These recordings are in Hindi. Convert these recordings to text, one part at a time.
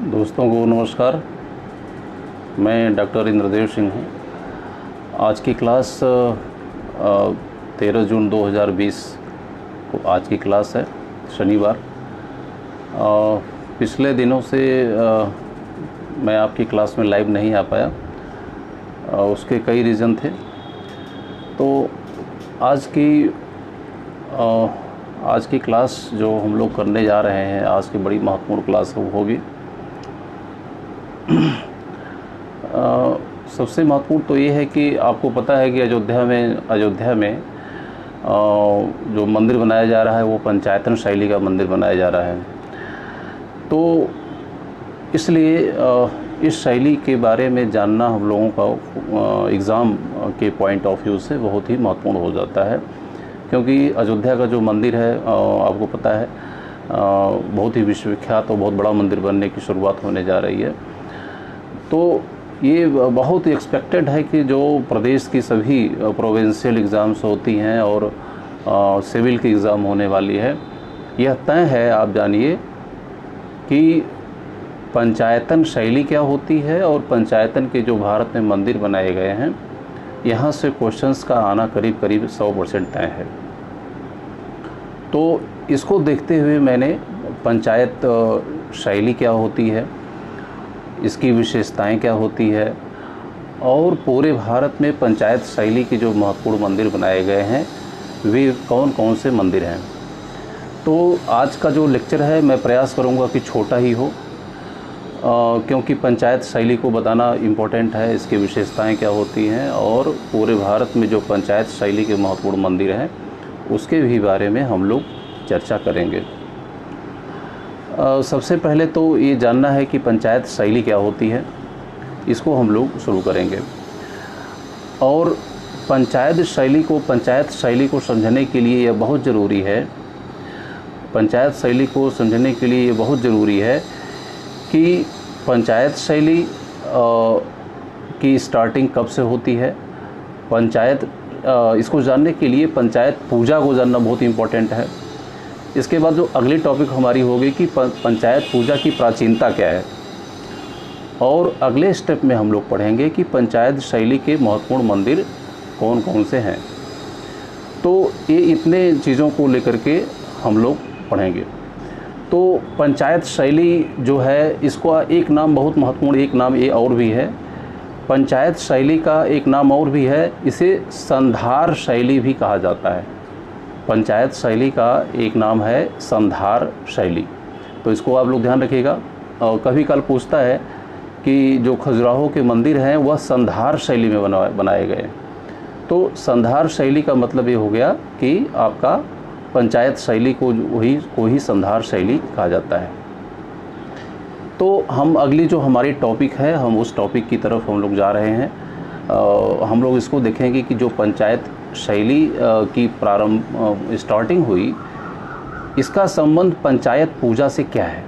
दोस्तों को नमस्कार। मैं डॉक्टर इंद्रदेव सिंह हूँ। आज की क्लास 13 जून 2020 को आज की क्लास है, शनिवार। पिछले दिनों से मैं आपकी क्लास में लाइव नहीं आ पाया, उसके कई रीज़न थे। तो आज की क्लास जो हम लोग करने जा रहे हैं, आज की बड़ी महत्वपूर्ण क्लास होगी। सबसे महत्वपूर्ण तो ये है कि आपको पता है कि अयोध्या में जो मंदिर बनाया जा रहा है वो पंचायतन शैली का मंदिर बनाया जा रहा है। तो इसलिए इस शैली के बारे में जानना हम लोगों का एग्ज़ाम के पॉइंट ऑफ व्यू से बहुत ही महत्वपूर्ण हो जाता है, क्योंकि अयोध्या का जो मंदिर है आपको पता है बहुत ही विश्वविख्यात और बहुत बड़ा मंदिर बनने की शुरुआत होने जा रही है। तो ये बहुत ही एक्सपेक्टेड है कि जो प्रदेश की सभी प्रोविंशियल एग्ज़ाम्स होती हैं और सिविल की एग्ज़ाम होने वाली है, यह तय है, आप जानिए, कि पंचायतन शैली क्या होती है और पंचायतन के जो भारत में मंदिर बनाए गए हैं, यहाँ से क्वेश्चंस का आना करीब 100% तय है। तो इसको देखते हुए मैंने पंचायत शैली क्या होती है, इसकी विशेषताएं क्या होती है और पूरे भारत में पंचायत शैली के जो महत्वपूर्ण मंदिर बनाए गए हैं वे कौन कौन से मंदिर हैं। तो आज का जो लेक्चर है मैं प्रयास करूंगा कि छोटा ही हो, क्योंकि पंचायत शैली को बताना इम्पोर्टेंट है, इसकी विशेषताएं क्या होती हैं और पूरे भारत में जो पंचायत शैली के महत्वपूर्ण मंदिर हैं उसके भी बारे में हम लोग चर्चा करेंगे। सबसे पहले तो ये जानना है कि पंचायत शैली क्या होती है, इसको हम लोग शुरू करेंगे। और पंचायत शैली को समझने के लिए यह बहुत ज़रूरी है, पंचायत शैली को समझने के लिए ये बहुत ज़रूरी है कि पंचायत शैली की स्टार्टिंग कब से होती है। इसको जानने के लिए पंचायत पूजा को जानना बहुत इम्पोर्टेंट है। इसके बाद जो अगली टॉपिक हमारी होगी कि पंचायत पूजा की प्राचीनता क्या है, और अगले स्टेप में हम लोग पढ़ेंगे कि पंचायत शैली के महत्वपूर्ण मंदिर कौन कौन से हैं। तो ये इतने चीज़ों को लेकर के हम लोग पढ़ेंगे। तो पंचायत शैली जो है, इसका एक नाम बहुत महत्वपूर्ण, एक नाम ये और भी है, पंचायत शैली का एक नाम और भी है, इसे संधार शैली भी कहा जाता है। पंचायत शैली का एक नाम है संधार शैली। तो इसको आप लोग ध्यान रखिएगा। और कभी कल पूछता है कि जो खजुराहो के मंदिर हैं वह संधार शैली में बनाए गए। तो संधार शैली का मतलब ये हो गया कि आपका पंचायत शैली को ही संधार शैली कहा जाता है। तो हम अगली जो हमारी टॉपिक है, हम उस टॉपिक की तरफ हम लोग जा रहे हैं। हम लोग इसको देखेंगे कि जो पंचायत शैली की स्टार्टिंग हुई, इसका संबंध पंचायत पूजा से क्या है,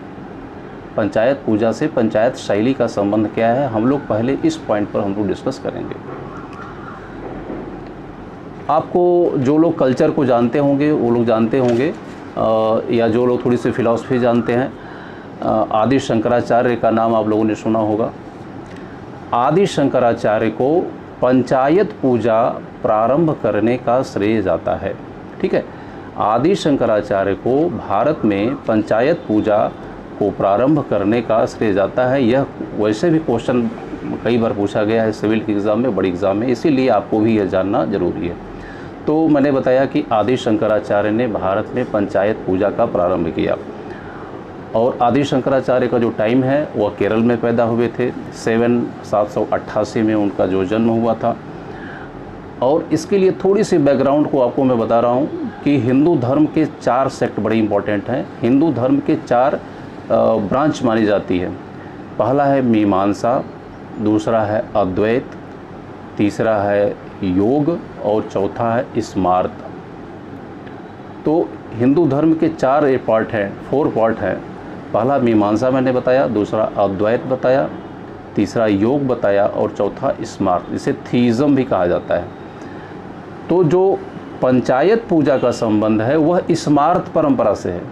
पंचायत पूजा से पंचायत शैली का संबंध क्या है, हम लोग पहले इस पॉइंट पर हम लोग डिस्कस करेंगे। आपको जो लोग कल्चर को जानते होंगे वो लोग जानते होंगे, या जो लोग थोड़ी सी फिलॉसफी जानते हैं, आदि शंकराचार्य का नाम आप लोगों ने सुना होगा। आदि शंकराचार्य को पंचायत पूजा प्रारंभ करने का श्रेय जाता है। ठीक है, आदि शंकराचार्य को भारत में पंचायत पूजा को प्रारंभ करने का श्रेय जाता है। यह वैसे भी क्वेश्चन कई बार पूछा गया है सिविल के एग्ज़ाम में, बड़ी एग्ज़ाम में, इसीलिए आपको भी यह जानना ज़रूरी है। तो मैंने बताया कि आदि शंकराचार्य ने भारत में पंचायत पूजा का प्रारंभ किया, और आदि शंकराचार्य का जो टाइम है वह केरल में पैदा हुए थे। 788 में उनका जो जन्म हुआ था। और इसके लिए थोड़ी सी बैकग्राउंड को आपको मैं बता रहा हूँ कि हिंदू धर्म के 4 सेक्ट बड़े इंपॉर्टेंट हैं। हिंदू धर्म के 4 ब्रांच मानी जाती है। पहला है मीमांसा, दूसरा है अद्वैत, तीसरा है योग और चौथा है स्मार्त। तो हिंदू धर्म के 4 पार्ट हैं, 4 पार्ट हैं। पहला मीमांसा मैंने बताया, दूसरा अद्वैत बताया, तीसरा योग बताया और चौथा स्मार्त। इसे थीइज्म भी कहा जाता है। तो जो पंचायत पूजा का संबंध है वह स्मार्त परंपरा से है।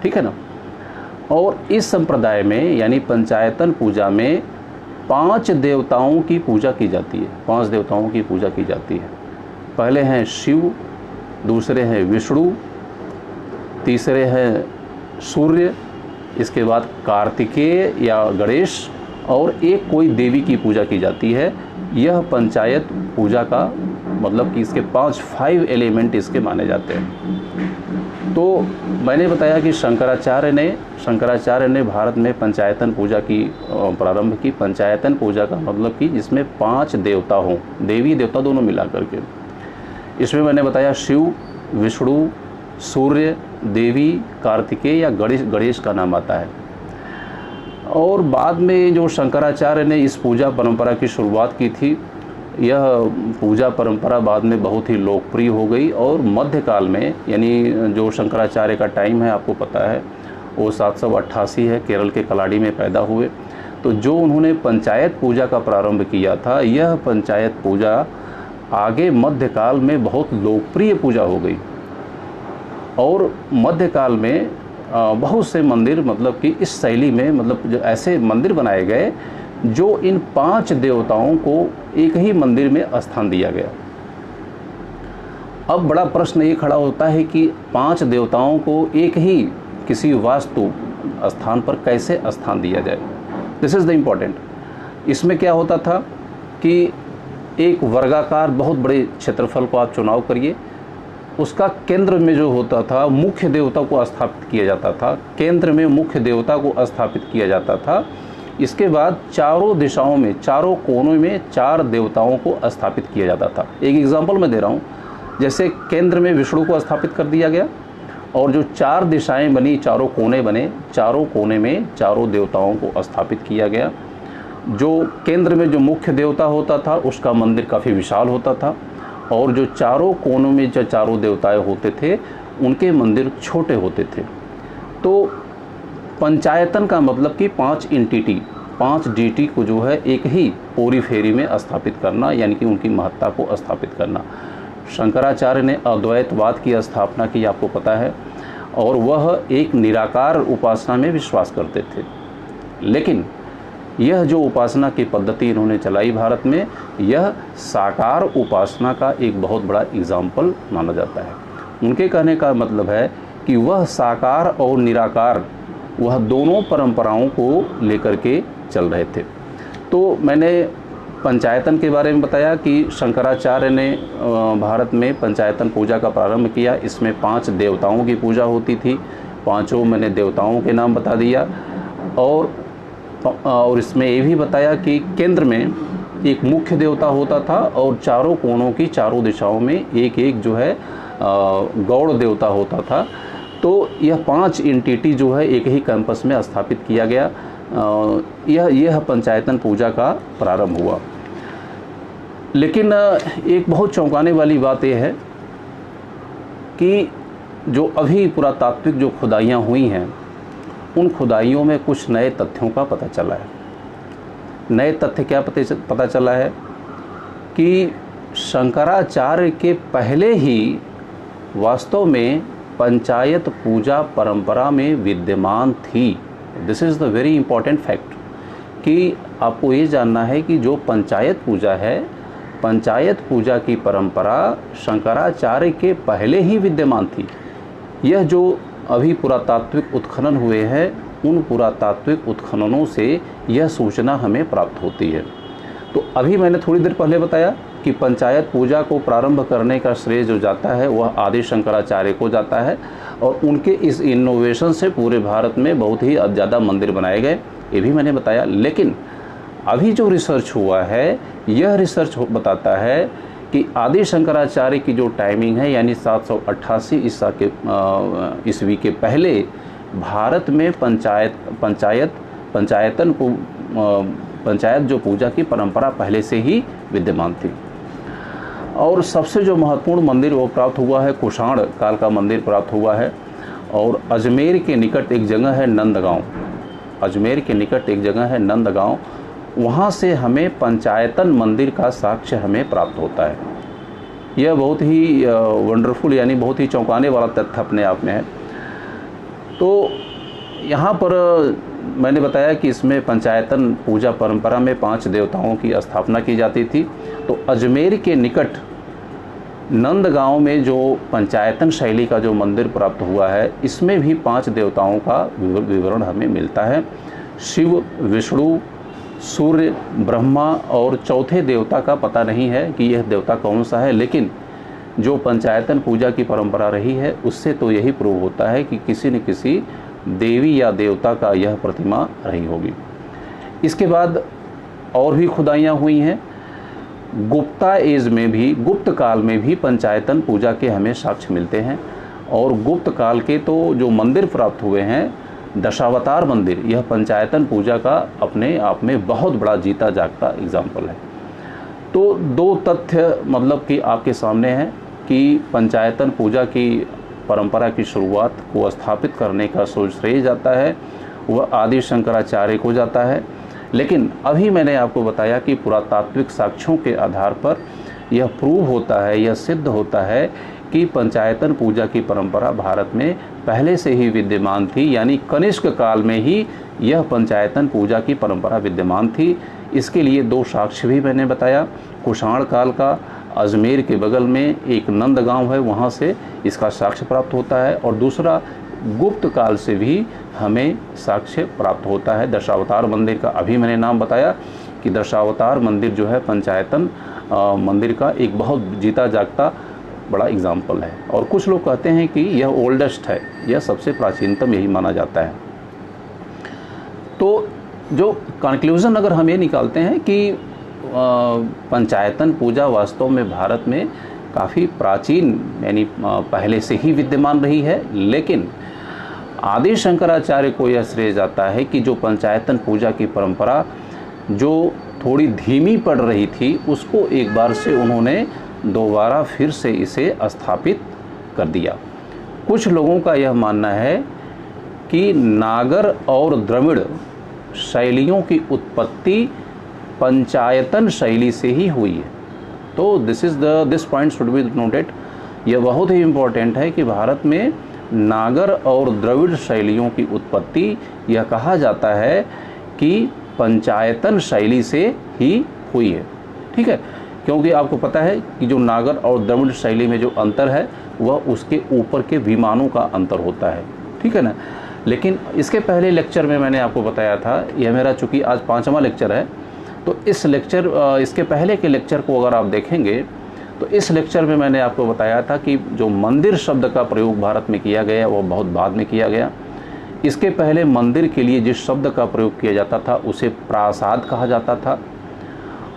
ठीक है ना। और इस संप्रदाय में यानी पंचायतन पूजा में 5 देवताओं की पूजा की जाती है। 5 देवताओं की पूजा की जाती है। पहले हैं शिव, दूसरे हैं विष्णु, तीसरे हैं सूर्य, इसके बाद कार्तिकेय या गणेश, और एक कोई देवी की पूजा की जाती है। यह पंचायत पूजा का मतलब कि इसके 5 एलिमेंट इसके माने जाते हैं। तो मैंने बताया कि शंकराचार्य ने भारत में पंचायतन पूजा की प्रारंभ की। पंचायतन पूजा का मतलब कि जिसमें 5 देवता हों, देवी देवता दोनों मिला करके। इसमें मैंने बताया शिव, विष्णु, सूर्य, देवी, कार्तिकेय या गणेश का नाम आता है। और बाद में जो शंकराचार्य ने इस पूजा परंपरा की शुरुआत की थी, यह पूजा परंपरा बाद में बहुत ही लोकप्रिय हो गई। और मध्यकाल में यानी जो शंकराचार्य का टाइम है आपको पता है वो 788 है, केरल के कलाड़ी में पैदा हुए। तो जो उन्होंने पंचायत पूजा का प्रारंभ किया था, यह पंचायत पूजा आगे मध्यकाल में बहुत लोकप्रिय पूजा हो गई। और मध्यकाल में बहुत से मंदिर मतलब कि इस शैली में मतलब जो ऐसे मंदिर बनाए गए जो इन 5 देवताओं को एक ही मंदिर में स्थान दिया गया। अब बड़ा प्रश्न ये खड़ा होता है कि 5 देवताओं को एक ही किसी वास्तु स्थान पर कैसे स्थान दिया जाए। This is the important. इसमें क्या होता था कि एक वर्गाकार बहुत बड़े क्षेत्रफल को आप चुनाव करिए, उसका केंद्र में जो होता था मुख्य देवता को स्थापित किया जाता था। केंद्र में मुख्य देवता को स्थापित किया जाता था। इसके बाद चारों दिशाओं में, चारों कोनों में 4 देवताओं को स्थापित किया जाता था। एक एग्जांपल मैं दे रहा हूँ, जैसे केंद्र में विष्णु को स्थापित कर दिया गया और जो 4 दिशाएं बनी, चारों कोने बने, चारों कोने में चारों देवताओं को स्थापित किया गया। जो केंद्र में जो मुख्य देवता होता था उसका मंदिर काफ़ी विशाल होता था और जो चारों कोनों में जो चारों देवताएं होते थे उनके मंदिर छोटे होते थे। तो पंचायतन का मतलब कि 5 एंटिटी, 5 डीटी को जो है एक ही पूरी फेरी में स्थापित करना, यानी कि उनकी महत्ता को स्थापित करना। शंकराचार्य ने अद्वैतवाद की स्थापना की, आपको पता है, और वह एक निराकार उपासना में विश्वास करते थे। लेकिन यह जो उपासना की पद्धति इन्होंने चलाई भारत में, यह साकार उपासना का एक बहुत बड़ा एग्जाम्पल माना जाता है। उनके कहने का मतलब है कि वह साकार और निराकार, वह दोनों परंपराओं को लेकर के चल रहे थे। तो मैंने पंचायतन के बारे में बताया कि शंकराचार्य ने भारत में पंचायतन पूजा का प्रारंभ किया। इसमें 5 देवताओं की पूजा होती थी। 5 मैंने देवताओं के नाम बता दिया। और इसमें ये भी बताया कि केंद्र में एक मुख्य देवता होता था और चारों कोनों की चारों दिशाओं में एक एक जो है गौड़ देवता होता था। तो यह 5 एंटिटी जो है एक ही कैंपस में स्थापित किया गया। यह पंचायतन पूजा का प्रारंभ हुआ। लेकिन एक बहुत चौंकाने वाली बात यह है कि जो अभी पुरातात्विक जो खुदाइयाँ हुई हैं, उन खुदाइयों में कुछ नए तथ्यों का पता चला है। नए तथ्य क्या पता चला है कि शंकराचार्य के पहले ही वास्तव में पंचायत पूजा परंपरा में विद्यमान थी। This is the very important fact कि आपको ये जानना है कि जो पंचायत पूजा है, पंचायत पूजा की परंपरा शंकराचार्य के पहले ही विद्यमान थी। यह जो अभी पुरातात्विक उत्खनन हुए हैं, उन पुरातात्विक उत्खननों से यह सूचना हमें प्राप्त होती है। तो अभी मैंने थोड़ी देर पहले बताया कि पंचायत पूजा को प्रारंभ करने का श्रेय जो जाता है वह आदि शंकराचार्य को जाता है और उनके इस इनोवेशन से पूरे भारत में बहुत ही ज़्यादा मंदिर बनाए गए, ये भी मैंने बताया। लेकिन अभी जो रिसर्च हुआ है, यह रिसर्च बताता है कि आदि शंकराचार्य की जो टाइमिंग है यानी 788 ईस्वी के पहले भारत में पंचायत जो पूजा की परंपरा पहले से ही विद्यमान थी। और सबसे जो महत्वपूर्ण मंदिर वो प्राप्त हुआ है, कुषाण काल का मंदिर प्राप्त हुआ है। और अजमेर के निकट एक जगह है नंदगांव, अजमेर के निकट एक जगह है नंदगांव, वहाँ से हमें पंचायतन मंदिर का साक्ष्य हमें प्राप्त होता है। यह बहुत ही वंडरफुल यानी बहुत ही चौंकाने वाला तथ्य अपने आप में है। तो यहाँ पर मैंने बताया कि इसमें पंचायतन पूजा परंपरा में 5 देवताओं की स्थापना की जाती थी। तो अजमेर के निकट नंदगांव में जो पंचायतन शैली का जो मंदिर प्राप्त हुआ है, इसमें भी 5 देवताओं का विवरण हमें मिलता है। शिव, विष्णु, सूर्य, ब्रह्मा और चौथे देवता का पता नहीं है कि यह देवता कौन सा है, लेकिन जो पंचायतन पूजा की परंपरा रही है उससे तो यही प्रूव होता है कि किसी न किसी देवी या देवता का यह प्रतिमा रही होगी। इसके बाद और भी खुदाइयाँ हुई हैं। गुप्ता एज में भी, गुप्त काल में भी पंचायतन पूजा के हमें साक्ष्य मिलते हैं। और गुप्त काल के तो जो मंदिर प्राप्त हुए हैं, दशावतार मंदिर, यह पंचायतन पूजा का अपने आप में बहुत बड़ा जीता जागता एग्जाम्पल है। तो 2 तथ्य मतलब कि आपके सामने हैं कि पंचायतन पूजा की परंपरा की शुरुआत को स्थापित करने का श्रेय जाता है वह आदि शंकराचार्य को जाता है। लेकिन अभी मैंने आपको बताया कि पुरातात्विक साक्ष्यों के आधार पर यह प्रूव होता है, यह सिद्ध होता है कि पंचायतन पूजा की परंपरा भारत में पहले से ही विद्यमान थी, यानी कनिष्क काल में ही यह पंचायतन पूजा की परंपरा विद्यमान थी। इसके लिए 2 साक्ष्य भी मैंने बताया। कुषाण काल का अजमेर के बगल में एक नंदगांव है, वहाँ से इसका साक्ष्य प्राप्त होता है। और दूसरा गुप्त काल से भी हमें साक्ष्य प्राप्त होता है दशावतार मंदिर का। अभी मैंने नाम बताया कि दशावतार मंदिर जो है पंचायतन मंदिर का एक बहुत जीता जागता बड़ा एग्जाम्पल है। और कुछ लोग कहते हैं कि यह ओल्डेस्ट है, यह सबसे प्राचीनतम यही माना जाता है। तो जो कंक्लूज़न अगर हम ये निकालते हैं कि पंचायतन पूजा वास्तव में भारत में काफ़ी प्राचीन यानी पहले से ही विद्यमान रही है, लेकिन आदि शंकराचार्य को यह श्रेय जाता है कि जो पंचायतन पूजा की परंपरा जो थोड़ी धीमी पड़ रही थी, उसको एक बार से उन्होंने दोबारा फिर से इसे स्थापित कर दिया। कुछ लोगों का यह मानना है कि नागर और द्रविड़ शैलियों की उत्पत्ति पंचायतन शैली से ही हुई है। तो this point should be noted. यह बहुत ही इम्पोर्टेंट है कि भारत में नागर और द्रविड़ शैलियों की उत्पत्ति यह कहा जाता है कि पंचायतन शैली से ही हुई है। ठीक है, क्योंकि आपको पता है कि जो नागर और द्रविड़ शैली में जो अंतर है वह उसके ऊपर के विमानों का अंतर होता है। ठीक है ना। लेकिन इसके पहले लेक्चर में मैंने आपको बताया था, यह मेरा चूँकि आज 5वां लेक्चर है, तो इसके पहले के लेक्चर को अगर आप देखेंगे तो इस लेक्चर में मैंने आपको बताया था कि जो मंदिर शब्द का प्रयोग भारत में किया गया वह बहुत बाद में किया गया। इसके पहले मंदिर के लिए जिस शब्द का प्रयोग किया जाता था उसे प्रासाद कहा जाता था।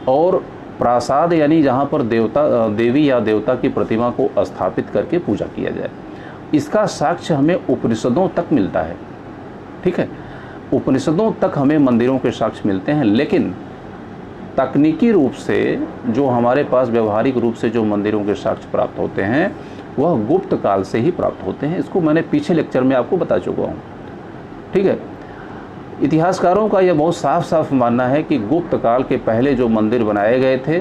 और प्रासाद यानी जहाँ पर देवी या देवता की प्रतिमा को स्थापित करके पूजा किया जाए। इसका साक्ष्य हमें उपनिषदों तक मिलता है। ठीक है, उपनिषदों तक हमें मंदिरों के साक्ष्य मिलते हैं, लेकिन तकनीकी रूप से जो हमारे पास व्यवहारिक रूप से जो मंदिरों के साक्ष्य प्राप्त होते हैं वह गुप्त काल से ही प्राप्त होते हैं। इसको मैंने पीछे लेक्चर में आपको बता चुका हूँ। ठीक है, इतिहासकारों का यह बहुत साफ साफ मानना है कि गुप्त काल के पहले जो मंदिर बनाए गए थे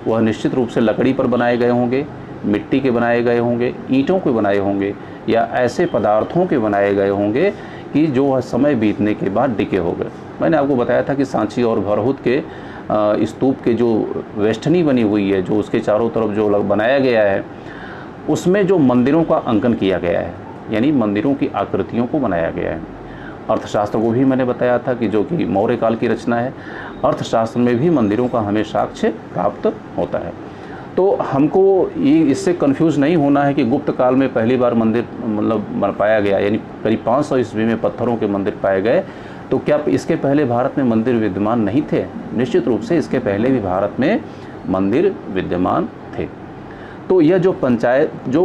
वह निश्चित रूप से लकड़ी पर बनाए गए होंगे, मिट्टी के बनाए गए होंगे, ईंटों के बनाए होंगे, या ऐसे पदार्थों के बनाए गए होंगे कि जो समय बीतने के बाद डिके हो गए। मैंने आपको बताया था कि सांची और भरहुत के स्तूप के जो वेष्टनी बनी हुई है, जो उसके चारों तरफ जो बनाया गया है, उसमें जो मंदिरों का अंकन किया गया है, यानी मंदिरों की आकृतियों को बनाया गया है। अर्थशास्त्र को भी मैंने बताया था कि जो कि मौर्य काल की रचना है, अर्थशास्त्र में भी मंदिरों का हमें साक्ष्य प्राप्त होता है। तो हमको ये इससे कंफ्यूज नहीं होना है कि गुप्त काल में पहली बार मंदिर मतलब पाया गया, यानी करीब 500 ईस्वी में पत्थरों के मंदिर पाए गए। तो क्या इसके पहले भारत में मंदिर विद्यमान नहीं थे? निश्चित रूप से इसके पहले भी भारत में मंदिर विद्यमान थे। तो यह जो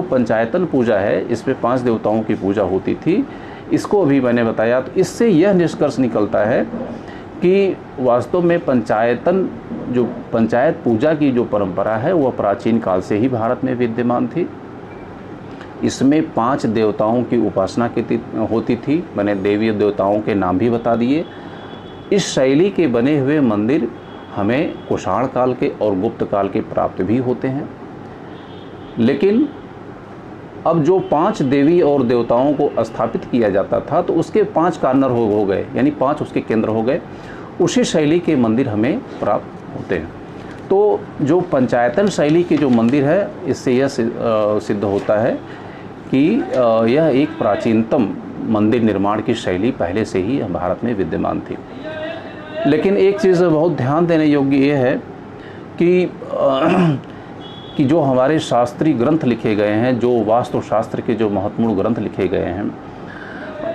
पंचायतन पूजा है, इसमें 5 देवताओं की पूजा होती थी, इसको अभी मैंने बताया। तो इससे यह निष्कर्ष निकलता है कि वास्तव में पंचायत पूजा की जो परंपरा है वह प्राचीन काल से ही भारत में विद्यमान थी। इसमें 5 देवताओं की उपासना होती थी। मैंने देवी देवताओं के नाम भी बता दिए। इस शैली के बने हुए मंदिर हमें कुषाण काल के और गुप्त काल के प्राप्त भी होते हैं। लेकिन अब जो 5 देवी और देवताओं को स्थापित किया जाता था तो उसके 5 कार्नर हो गए, यानी 5 उसके केंद्र हो गए। उसी शैली के मंदिर हमें प्राप्त होते हैं। तो जो पंचायतन शैली के जो मंदिर है, इससे यह सिद्ध होता है कि यह एक प्राचीनतम मंदिर निर्माण की शैली पहले से ही भारत में विद्यमान थी। लेकिन एक चीज़ बहुत ध्यान देने योग्य ये है कि जो हमारे शास्त्रीय ग्रंथ लिखे गए हैं, जो वास्तुशास्त्र के जो महत्वपूर्ण ग्रंथ लिखे गए हैं,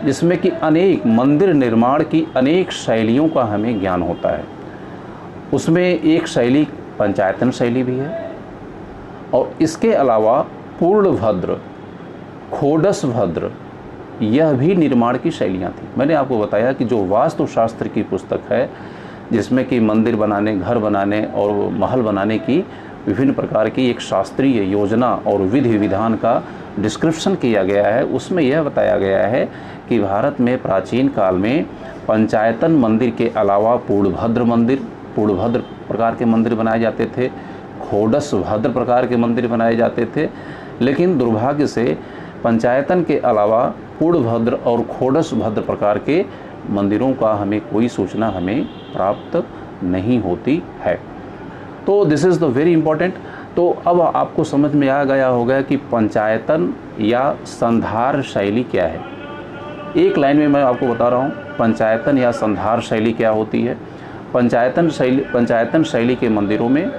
जिसमें कि अनेक मंदिर निर्माण की अनेक शैलियों का हमें ज्ञान होता है, उसमें एक शैली पंचायतन शैली भी है। और इसके अलावा पूर्णभद्र, खोडसभद्र, यह भी निर्माण की शैलियाँ थी। मैंने आपको बताया कि जो वास्तुशास्त्र की पुस्तक है, जिसमें कि मंदिर बनाने, घर बनाने और महल बनाने की विभिन्न प्रकार की एक शास्त्रीय योजना और विधि विधान का डिस्क्रिप्शन किया गया है, उसमें यह बताया गया है कि भारत में प्राचीन काल में पंचायतन मंदिर के अलावा पूर्णभद्र प्रकार के मंदिर बनाए जाते थे, खोडसभद्र प्रकार के मंदिर बनाए जाते थे। लेकिन दुर्भाग्य से पंचायतन के अलावा पूर्णभद्र और खोडसभद्र प्रकार के मंदिरों का हमें कोई सूचना हमें प्राप्त नहीं होती है। तो this is the very important. तो अब आपको समझ में आ गया होगा कि पंचायतन या संधार शैली क्या है। एक लाइन में मैं आपको बता रहा हूँ, पंचायतन या संधार शैली क्या होती है। पंचायतन शैली के मंदिरों में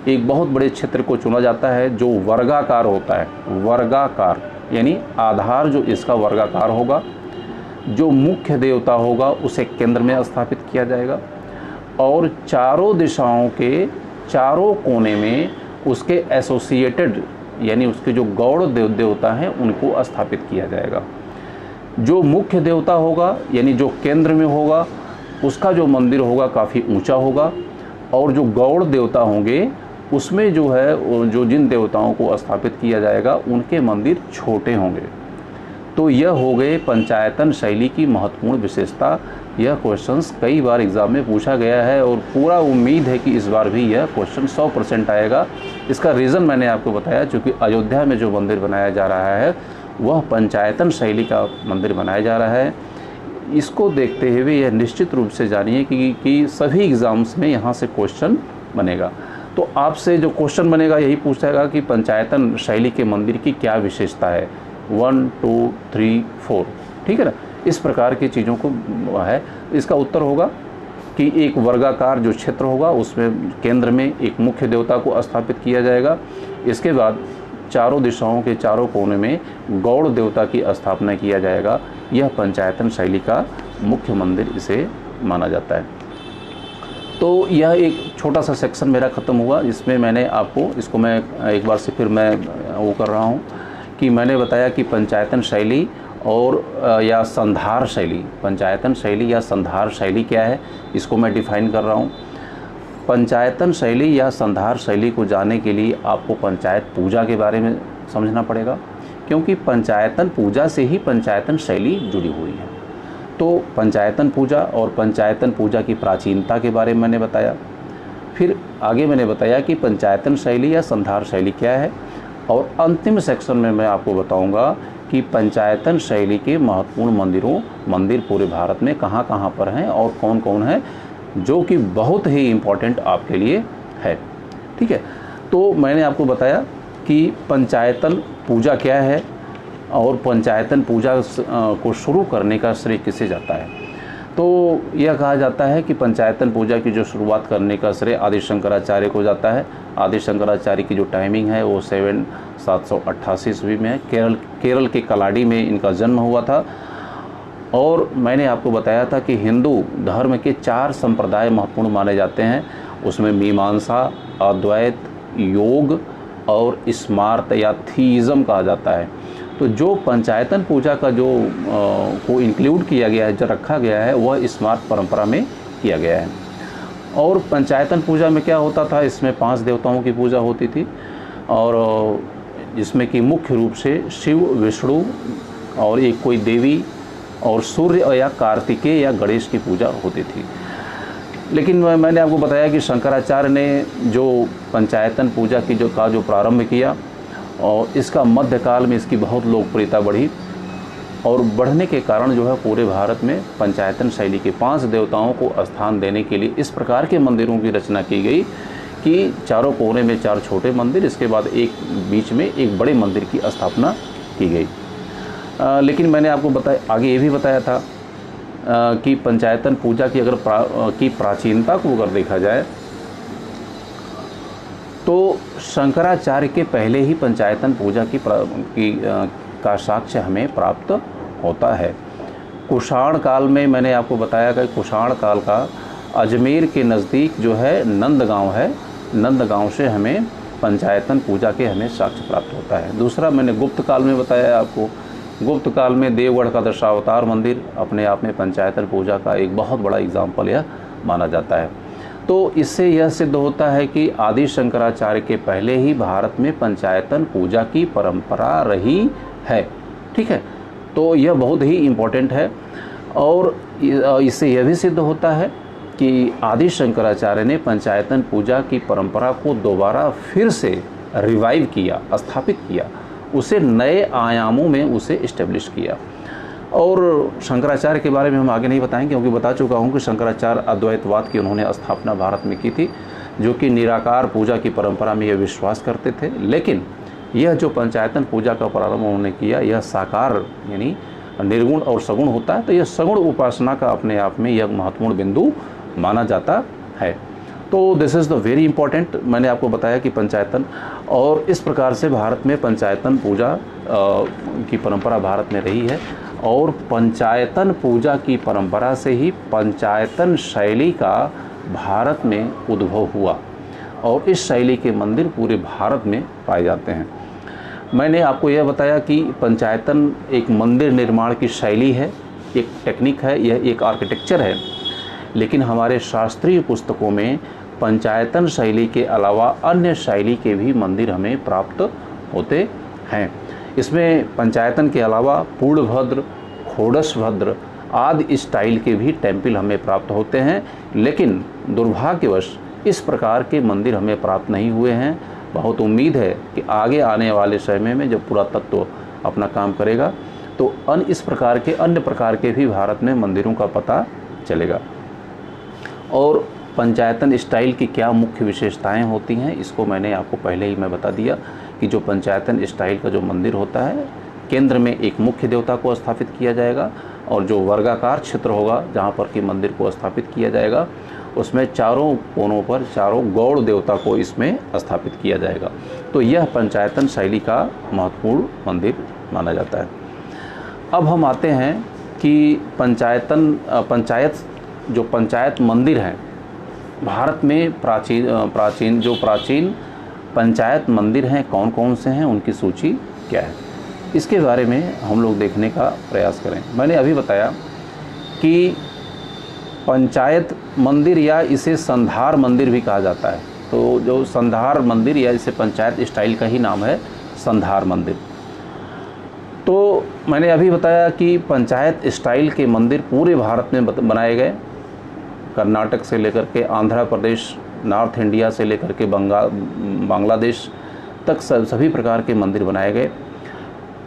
एक बहुत बड़े क्षेत्र को चुना जाता है जो वर्गाकार होता है। वर्गाकार यानी आधार जो इसका वर्गाकार होगा, जो मुख्य देवता होगा उसे केंद्र में स्थापित किया जाएगा और चारों दिशाओं के चारों कोने में उसके एसोसिएटेड यानी उसके जो गौड़ देवता हैं उनको स्थापित किया जाएगा। जो मुख्य देवता होगा यानी जो केंद्र में होगा, उसका जो मंदिर होगा काफ़ी ऊंचा होगा और जो गौड़ देवता होंगे उसमें जो है जो जिन देवताओं को स्थापित किया जाएगा उनके मंदिर छोटे होंगे। तो यह हो गए पंचायतन शैली की महत्वपूर्ण विशेषता। यह क्वेश्चंस कई बार एग्ज़ाम में पूछा गया है और पूरा उम्मीद है कि इस बार भी यह क्वेश्चन 100% आएगा। इसका रीज़न मैंने आपको बताया, चूँकि अयोध्या में जो मंदिर बनाया जा रहा है वह पंचायतन शैली का मंदिर बनाया जा रहा है। इसको देखते हुए यह निश्चित रूप से जानिए कि सभी एग्ज़ाम्स में यहाँ से क्वेश्चन बनेगा। तो आपसे जो क्वेश्चन बनेगा यही पूछेगा कि पंचायतन शैली के मंदिर की क्या विशेषता है, 1 2 3 4, ठीक है ना। इस प्रकार की चीज़ों को है। इसका उत्तर होगा कि एक वर्गाकार जो क्षेत्र होगा उसमें केंद्र में एक मुख्य देवता को स्थापित किया जाएगा। इसके बाद चारों दिशाओं के चारों कोने में गौड़ देवता की स्थापना किया जाएगा। यह पंचायतन शैली का मुख्य मंदिर इसे माना जाता है। तो यह एक छोटा सा सेक्शन मेरा ख़त्म हुआ, जिसमें मैंने आपको इसको मैं एक बार से फिर मैं वो कर रहा हूँ कि मैंने बताया कि पंचायतन शैली और या संधार शैली, पंचायतन शैली या संधार शैली क्या है, इसको मैं डिफ़ाइन कर रहा हूँ। पंचायतन शैली या संधार शैली को जानने के लिए आपको पंचायत पूजा के बारे में समझना पड़ेगा, क्योंकि पंचायतन पूजा से ही पंचायतन शैली जुड़ी हुई है। तो पंचायतन पूजा और पंचायतन पूजा की प्राचीनता के बारे में मैंने बताया। फिर आगे मैंने बताया कि पंचायतन शैली या संधार शैली क्या है, और अंतिम सेक्शन में मैं आपको बताऊंगा कि पंचायतन शैली के महत्वपूर्ण मंदिर पूरे भारत में कहाँ कहाँ पर हैं और कौन कौन है, जो कि बहुत ही इम्पोर्टेंट आपके लिए है। ठीक है, तो मैंने आपको बताया कि पंचायतन पूजा क्या है और पंचायतन पूजा को शुरू करने का श्रेय किसे जाता है। तो यह कहा जाता है कि पंचायतन पूजा की जो शुरुआत करने का श्रेय आदि शंकराचार्य को जाता है। आदि शंकराचार्य की जो टाइमिंग है वो 788 ईस्वी में है। केरल के कलाडी में इनका जन्म हुआ था। और मैंने आपको बताया था कि हिंदू धर्म के 4 संप्रदाय महत्वपूर्ण माने जाते हैं। उसमें मीमांसा, अद्वैत, योग और स्मार्त या थीइज्म कहा जाता है। तो जो पंचायतन पूजा का जो को इंक्लूड किया गया है, जो रखा गया है, वह स्मार्त परंपरा में किया गया है। और पंचायतन पूजा में क्या होता था, इसमें 5 देवताओं की पूजा होती थी, और जिसमें कि मुख्य रूप से शिव, विष्णु और एक कोई देवी और सूर्य या कार्तिकेय या गणेश की पूजा होती थी। लेकिन मैंने आपको बताया कि शंकराचार्य ने जो पंचायतन पूजा की जो प्रारंभ किया, और इसका मध्यकाल में इसकी बहुत लोकप्रियता बढ़ी और बढ़ने के कारण जो है पूरे भारत में पंचायतन शैली के 5 देवताओं को स्थान देने के लिए इस प्रकार के मंदिरों की रचना की गई कि चारों कोने में 4 छोटे मंदिर, इसके बाद एक बीच में एक बड़े मंदिर की स्थापना की गई। लेकिन मैंने आपको आगे ये भी बताया था कि पंचायतन पूजा की अगर प्राचीनता को अगर देखा जाए तो शंकराचार्य के पहले ही पंचायतन पूजा का साक्ष्य हमें प्राप्त होता है। कुषाण काल में मैंने आपको बताया कि कुषाण काल का अजमेर के नज़दीक जो है नंदगांव है, नंदगांव से हमें पंचायतन पूजा के हमें साक्ष्य प्राप्त होता है। दूसरा मैंने गुप्त काल में बताया आपको, गुप्त काल में देवगढ़ का दशावतार मंदिर अपने आप में पंचायतन पूजा का एक बहुत बड़ा एग्जाम्पल यह माना जाता है। तो इससे यह सिद्ध होता है कि आदि शंकराचार्य के पहले ही भारत में पंचायतन पूजा की परंपरा रही है। ठीक है, तो यह बहुत ही इम्पोर्टेंट है। और इससे यह भी सिद्ध होता है कि आदि शंकराचार्य ने पंचायतन पूजा की परंपरा को दोबारा फिर से रिवाइव किया, स्थापित किया, उसे नए आयामों में उसे इस्टेब्लिश किया। और शंकराचार्य के बारे में हम आगे नहीं बताएंगे क्योंकि बता चुका हूँ कि शंकराचार्य अद्वैतवाद की उन्होंने स्थापना भारत में की थी, जो कि निराकार पूजा की परंपरा में यह विश्वास करते थे। लेकिन यह जो पंचायतन पूजा का प्रारंभ उन्होंने किया, यह साकार यानी निर्गुण और सगुण होता है, तो यह सगुण उपासना का अपने आप में यह महत्वपूर्ण बिंदु माना जाता है। तो this is the very important. मैंने आपको बताया कि पंचायतन, और इस प्रकार से भारत में पंचायतन पूजा की परंपरा भारत में रही है। और पंचायतन पूजा की परंपरा से ही पंचायतन शैली का भारत में उद्भव हुआ और इस शैली के मंदिर पूरे भारत में पाए जाते हैं। मैंने आपको यह बताया कि पंचायतन एक मंदिर निर्माण की शैली है, एक टेक्निक है, यह एक आर्किटेक्चर है। लेकिन हमारे शास्त्रीय पुस्तकों में पंचायतन शैली के अलावा अन्य शैली के भी मंदिर हमें प्राप्त होते हैं। इसमें पंचायतन के अलावा पूर्णभद्र, खोडशभद्र आदि स्टाइल के भी टेम्पल हमें प्राप्त होते हैं। लेकिन दुर्भाग्यवश इस प्रकार के मंदिर हमें प्राप्त नहीं हुए हैं। बहुत उम्मीद है कि आगे आने वाले समय में जब पुरातत्व अपना काम करेगा तो इस प्रकार के अन्य प्रकार के भी भारत में मंदिरों का पता चलेगा। और पंचायतन स्टाइल की क्या मुख्य विशेषताएं होती हैं, इसको मैंने आपको पहले ही मैं बता दिया कि जो पंचायतन स्टाइल का जो मंदिर होता है, केंद्र में एक मुख्य देवता को स्थापित किया जाएगा और जो वर्गाकार क्षेत्र होगा जहाँ पर कि मंदिर को स्थापित किया जाएगा, उसमें चारों कोनों पर चारों गौड़ देवता को इसमें स्थापित किया जाएगा। तो यह पंचायतन शैली का महत्वपूर्ण मंदिर माना जाता है। अब हम आते हैं कि पंचायत मंदिर हैं भारत में, प्राचीन पंचायत मंदिर हैं कौन कौन से हैं, उनकी सूची क्या है, इसके बारे में हम लोग देखने का प्रयास करें। मैंने अभी बताया कि पंचायत मंदिर या इसे संधार मंदिर भी कहा जाता है। तो जो संधार मंदिर या इसे पंचायत स्टाइल का ही नाम है संधार मंदिर। तो मैंने अभी बताया कि पंचायत स्टाइल के मंदिर पूरे भारत में बनाए गए, कर्नाटक से लेकर के आंध्र प्रदेश, नॉर्थ इंडिया से लेकर के बांग्लादेश तक सभी प्रकार के मंदिर बनाए गए।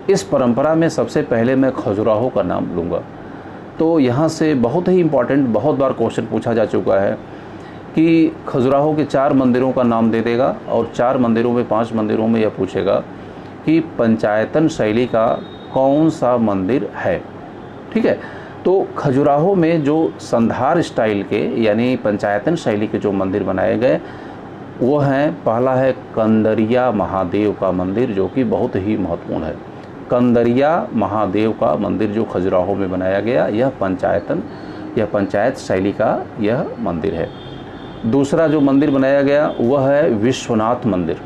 इस परंपरा में सबसे पहले मैं खजुराहो का नाम लूँगा। तो यहाँ से बहुत ही इम्पॉर्टेंट, बहुत बार क्वेश्चन पूछा जा चुका है कि खजुराहो के 4 मंदिरों का नाम दे देगा और 4 मंदिरों में 5 मंदिरों में यह पूछेगा कि पंचायतन शैली का कौन सा मंदिर है। ठीक है, तो खजुराहो में जो संधार स्टाइल के यानी पंचायतन शैली के जो मंदिर बनाए गए वो हैं, पहला है कंदरिया महादेव का मंदिर, जो कि बहुत ही महत्वपूर्ण है। कंदरिया महादेव का मंदिर जो खजुराहो में बनाया गया, यह पंचायत शैली का यह मंदिर है। दूसरा जो मंदिर बनाया गया वह है विश्वनाथ मंदिर।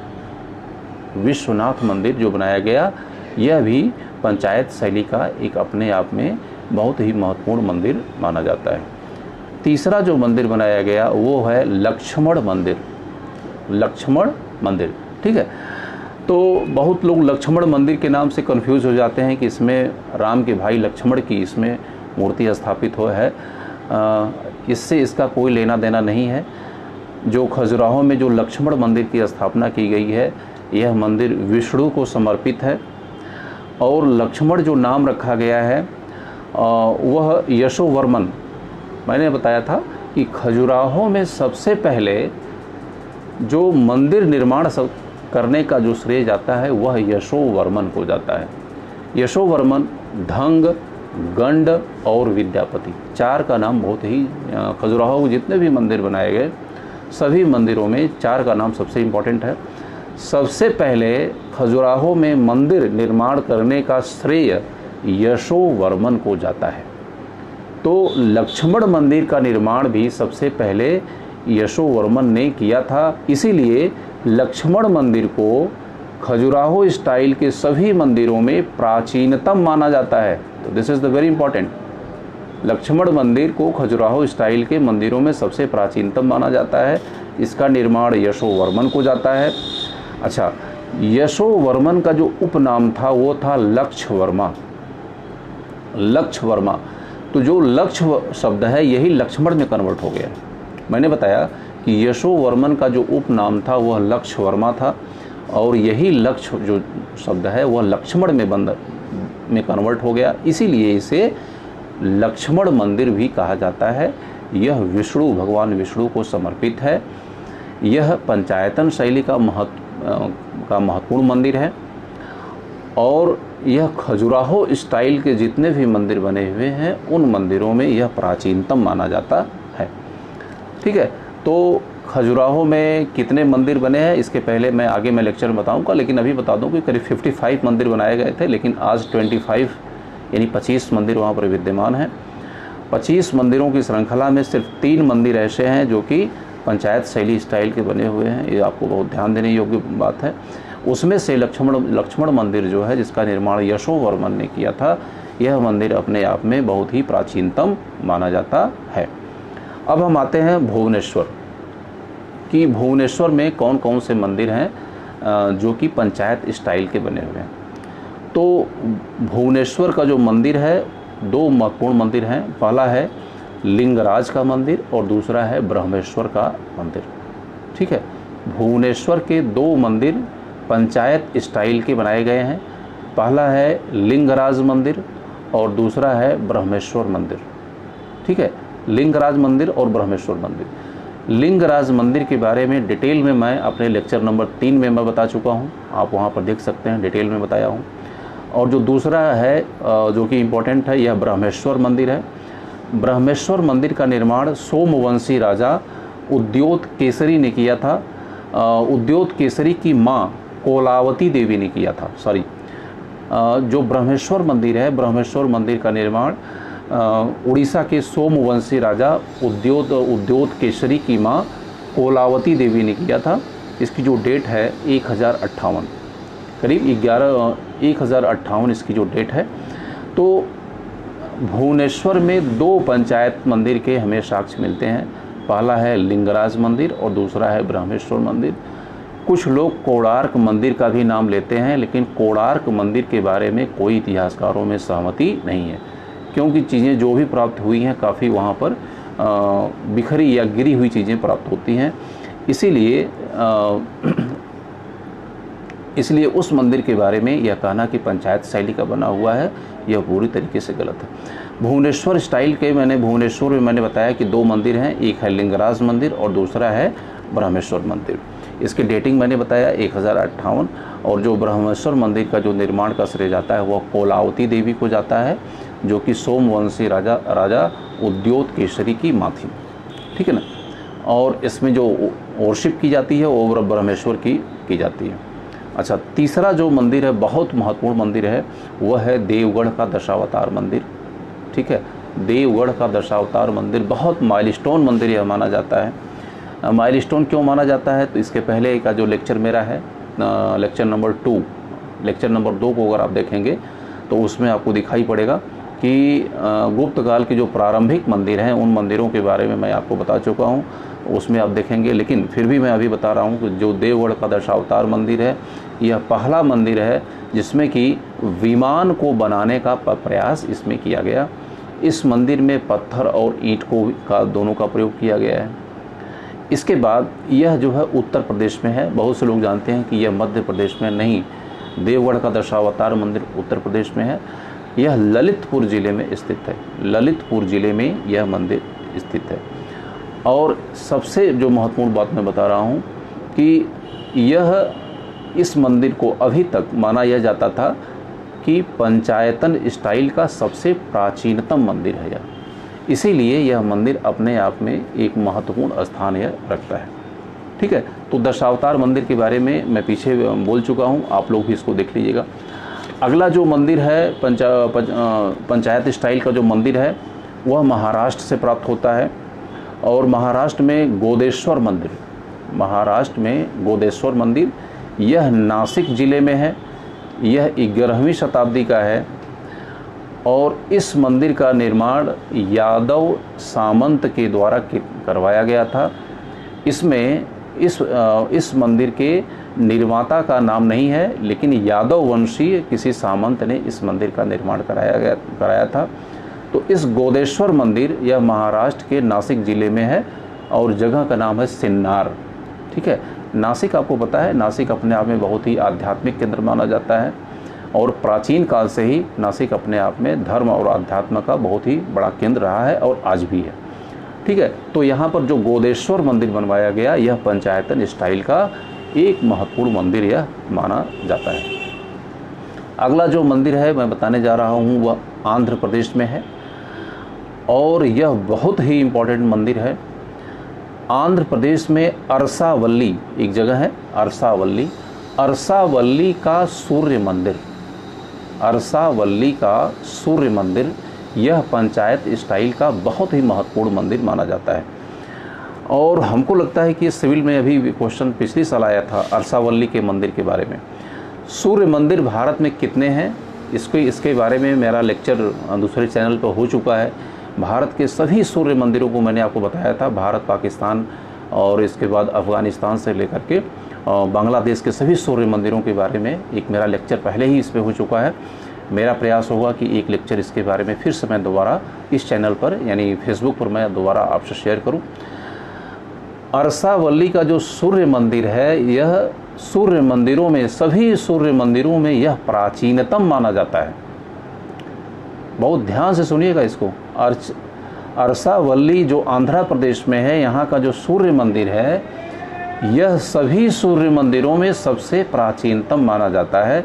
विश्वनाथ मंदिर जो बनाया गया यह भी पंचायत शैली का एक अपने आप में बहुत ही महत्वपूर्ण मंदिर माना जाता है। तीसरा जो मंदिर बनाया गया वो है लक्ष्मण मंदिर। लक्ष्मण मंदिर, ठीक है। तो बहुत लोग लक्ष्मण मंदिर के नाम से कंफ्यूज हो जाते हैं कि इसमें राम के भाई लक्ष्मण की इसमें मूर्ति स्थापित हो है। इससे इसका कोई लेना देना नहीं है। जो खजुराहो में जो लक्ष्मण मंदिर की स्थापना की गई है, यह मंदिर विष्णु को समर्पित है। और लक्ष्मण जो नाम रखा गया है वह यशोवर्मन। मैंने बताया था कि खजुराहो में सबसे पहले जो मंदिर निर्माण करने का जो श्रेय जाता है वह यशोवर्मन को जाता है। यशोवर्मन धंग, गंड और विद्यापति, 4 का नाम बहुत ही खजुराहो को जितने भी मंदिर बनाए गए सभी मंदिरों में 4 का नाम सबसे इम्पोर्टेंट है। सबसे पहले खजुराहो में मंदिर निर्माण करने का श्रेय यशोवर्मन को जाता है। तो लक्ष्मण मंदिर का निर्माण भी सबसे पहले यशोवर्मन ने किया था, इसीलिए लक्ष्मण मंदिर को खजुराहो स्टाइल के सभी मंदिरों में प्राचीनतम माना जाता है। तो this is the very important. Lakshman मंदिर को खजुराहो स्टाइल के मंदिरों में सबसे प्राचीनतम माना जाता है। इसका निर्माण यशोवर्मन को जाता है। अच्छा, यशोवर्मन का जो उपनाम था वो था लक्ष्यवर्मा। लक्ष्यवर्मा, तो जो लक्ष्य शब्द है यही लक्ष्मण में कन्वर्ट हो गया है। मैंने बताया कि यशोवर्मन का जो उपनाम था वह लक्ष्यवर्मा था और यही लक्ष्य जो शब्द है वह लक्ष्मण में कन्वर्ट हो गया, इसीलिए इसे लक्ष्मण मंदिर भी कहा जाता है। यह विष्णु, भगवान विष्णु को समर्पित है। यह पंचायतन शैली का महत्वपूर्ण मंदिर है और यह खजुराहो स्टाइल के जितने भी मंदिर बने हुए हैं उन मंदिरों में यह प्राचीनतम माना जाता है। ठीक है, तो खजुराहो में कितने मंदिर बने हैं इसके पहले मैं आगे लेक्चर में बताऊंगा, लेकिन अभी बता दूं कि करीब 55 मंदिर बनाए गए थे, लेकिन आज 25 यानी 25 मंदिर वहाँ पर विद्यमान हैं। 25 मंदिरों की श्रृंखला में सिर्फ 3 मंदिर ऐसे हैं जो कि पंचायत शैली स्टाइल के बने हुए हैं। ये आपको बहुत ध्यान देने योग्य बात है। उसमें से लक्ष्मण मंदिर जो है जिसका निर्माण यशोवर्मन ने किया था, यह मंदिर अपने आप में बहुत ही प्राचीनतम माना जाता है। अब हम आते हैं भुवनेश्वर कि भुवनेश्वर में कौन कौन से मंदिर हैं जो कि पंचायत स्टाइल के बने हुए हैं। तो भुवनेश्वर का जो मंदिर है 2 महत्वपूर्ण मंदिर हैं। पहला है लिंगराज का मंदिर और दूसरा है ब्रह्मेश्वर का मंदिर। ठीक है, भुवनेश्वर के 2 मंदिर पंचायत स्टाइल के बनाए गए हैं। पहला है लिंगराज मंदिर और दूसरा है ब्रह्मेश्वर मंदिर। ठीक है, लिंगराज मंदिर और ब्रह्मेश्वर मंदिर। लिंगराज मंदिर के बारे में डिटेल में मैं अपने लेक्चर नंबर 3 में मैं बता चुका हूँ, आप वहाँ पर देख सकते हैं, डिटेल में बताया हूँ। और जो दूसरा है जो कि इम्पोर्टेंट है, यह ब्रह्मेश्वर मंदिर है। ब्रह्मेश्वर मंदिर का निर्माण सोमवंशी राजा उद्योत केसरी ने किया था। उद्योत केसरी की माँ कोलावती देवी ने किया था। जो ब्रह्मेश्वर मंदिर है, ब्रह्मेश्वर मंदिर का निर्माण उड़ीसा के सोमवंशी राजा उद्योत केसरी की माँ कोलावती देवी ने किया था। इसकी जो डेट है 1058, करीब 1058 इसकी जो डेट है। तो भुवनेश्वर में 2 पंचायत मंदिर के हमें साक्ष्य मिलते हैं। पहला है लिंगराज मंदिर और दूसरा है ब्रह्मेश्वर मंदिर। कुछ लोग कोणार्क मंदिर का भी नाम लेते हैं, लेकिन कोणार्क मंदिर के बारे में कोई इतिहासकारों में सहमति नहीं है, क्योंकि चीज़ें जो भी प्राप्त हुई हैं काफ़ी वहाँ पर बिखरी या गिरी हुई चीज़ें प्राप्त होती हैं। इसलिए उस मंदिर के बारे में यह कहना कि पंचायत शैली का बना हुआ है, यह पूरी तरीके से गलत है। भुवनेश्वर स्टाइल के भुवनेश्वर में मैंने बताया कि 2 मंदिर हैं, एक है लिंगराज मंदिर और दूसरा है ब्रह्मेश्वर मंदिर। इसकी डेटिंग मैंने बताया 1058, और जो ब्रह्मेश्वर मंदिर का जो निर्माण का श्रेय जाता है वह कोलावती देवी को जाता है, जो कि सोमवंशी राजा उद्योत केसरी की माँ थी। ठीक है ना। और इसमें जो वर्शिप की जाती है वो ब्रह्मेश्वर की जाती है। अच्छा, तीसरा जो मंदिर है, बहुत महत्वपूर्ण मंदिर है, वह है देवगढ़ का दशावतार मंदिर। ठीक है, देवगढ़ का दशावतार मंदिर बहुत माइलस्टोन मंदिर यह माना जाता है। माइलस्टोन क्यों माना जाता है, तो इसके पहले का जो लेक्चर मेरा है लेक्चर नंबर 2, लेक्चर नंबर 2 को अगर आप देखेंगे तो उसमें आपको दिखाई पड़ेगा कि गुप्त काल के जो प्रारंभिक मंदिर हैं उन मंदिरों के बारे में मैं आपको बता चुका हूं, उसमें आप देखेंगे। लेकिन फिर भी मैं अभी बता रहा हूं कि जो देवगढ़ का दशावतार मंदिर है, यह पहला मंदिर है जिसमें कि विमान को बनाने का प्रयास इसमें किया गया। इस मंदिर में पत्थर और ईंट का दोनों का प्रयोग किया गया है। इसके बाद यह जो है उत्तर प्रदेश में है। बहुत से लोग जानते हैं कि यह मध्य प्रदेश में नहीं, देवगढ़ का दशावतार मंदिर उत्तर प्रदेश में है। यह ललितपुर ज़िले में स्थित है। ललितपुर ज़िले में यह मंदिर स्थित है। और सबसे जो महत्वपूर्ण बात मैं बता रहा हूँ कि यह इस मंदिर को अभी तक माना यह जाता था कि पंचायतन स्टाइल का सबसे प्राचीनतम मंदिर है यह। इसीलिए यह मंदिर अपने आप में एक महत्वपूर्ण स्थान यह रखता है। ठीक है, तो दशावतार मंदिर के बारे में मैं पीछे बोल चुका हूँ, आप लोग भी इसको देख लीजिएगा। अगला जो मंदिर है पंचायत स्टाइल का जो मंदिर है वह महाराष्ट्र से प्राप्त होता है। और महाराष्ट्र में गोदेश्वर मंदिर, महाराष्ट्र में गोदेश्वर मंदिर यह नासिक ज़िले में है। यह 11वीं शताब्दी का है और इस मंदिर का निर्माण यादव सामंत के द्वारा करवाया गया था। इसमें इस मंदिर के निर्माता का नाम नहीं है, लेकिन यादव वंशीय किसी सामंत ने इस मंदिर का निर्माण कराया था। तो इस गोदेश्वर मंदिर यह महाराष्ट्र के नासिक ज़िले में है और जगह का नाम है सिन्नार। ठीक है, नासिक आपको पता है, नासिक अपने आप में बहुत ही आध्यात्मिक केंद्र माना जाता है और प्राचीन काल से ही नासिक अपने आप में धर्म और अध्यात्म का बहुत ही बड़ा केंद्र रहा है और आज भी है। ठीक है, तो यहाँ पर जो गोदेश्वर मंदिर बनवाया गया यह पंचायतन स्टाइल का एक महत्वपूर्ण मंदिर यह माना जाता है। अगला जो मंदिर है मैं बताने जा रहा हूँ वह आंध्र प्रदेश में है और यह बहुत ही इम्पोर्टेंट मंदिर है। आंध्र प्रदेश में अरसावल्ली एक जगह है, अरसावल्ली, अरसावल्ली का सूर्य मंदिर, अरसावल्ली का सूर्य मंदिर यह पंचायत स्टाइल का बहुत ही महत्वपूर्ण मंदिर माना जाता है। और हमको लगता है कि सिविल में अभी क्वेश्चन पिछली साल आया था अरसावल्ली के मंदिर के बारे में। सूर्य मंदिर भारत में कितने हैं इसके बारे में मेरा लेक्चर दूसरे चैनल पर हो चुका है। भारत के सभी सूर्य मंदिरों को मैंने आपको बताया था, भारत, पाकिस्तान और इसके बाद अफ़गानिस्तान से लेकर के बांग्लादेश के सभी सूर्य मंदिरों के बारे में एक मेरा लेक्चर पहले ही इस पर हो चुका है। मेरा प्रयास होगा कि एक लेक्चर इसके बारे में फिर से मैं दोबारा इस चैनल पर यानी फेसबुक पर मैं दोबारा आपसे शेयर करूं। अरसावल्ली का जो सूर्य मंदिर है यह सूर्य मंदिरों में, सभी सूर्य मंदिरों में यह प्राचीनतम माना जाता है। बहुत ध्यान से सुनिएगा इसको। अरसावल्ली जो आंध्र प्रदेश में है, यहाँ का जो सूर्य मंदिर है यह सभी सूर्य मंदिरों में सबसे प्राचीनतम माना जाता है।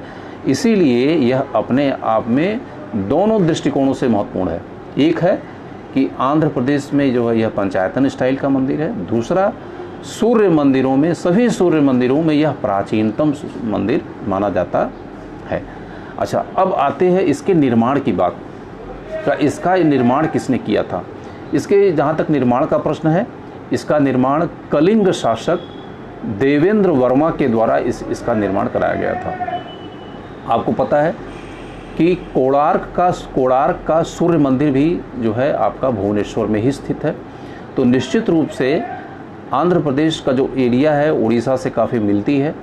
इसीलिए यह अपने आप में दोनों दृष्टिकोणों से महत्वपूर्ण है। एक है कि आंध्र प्रदेश में जो है यह पंचायतन स्टाइल का मंदिर है, दूसरा सूर्य मंदिरों में, सभी सूर्य मंदिरों में यह प्राचीनतम मंदिर माना जाता है। अच्छा, अब आते हैं इसके निर्माण की बात। तो इसका निर्माण किसने किया था? इसके जहाँ तक निर्माण का प्रश्न है, इसका निर्माण कलिंग शासक देवेंद्र वर्मा के द्वारा इसका निर्माण कराया गया था। आपको पता है कि कोणार्क का सूर्य मंदिर भी जो है आपका भुवनेश्वर में ही स्थित है। तो निश्चित रूप से आंध्र प्रदेश का जो एरिया है उड़ीसा से काफ़ी मिलती है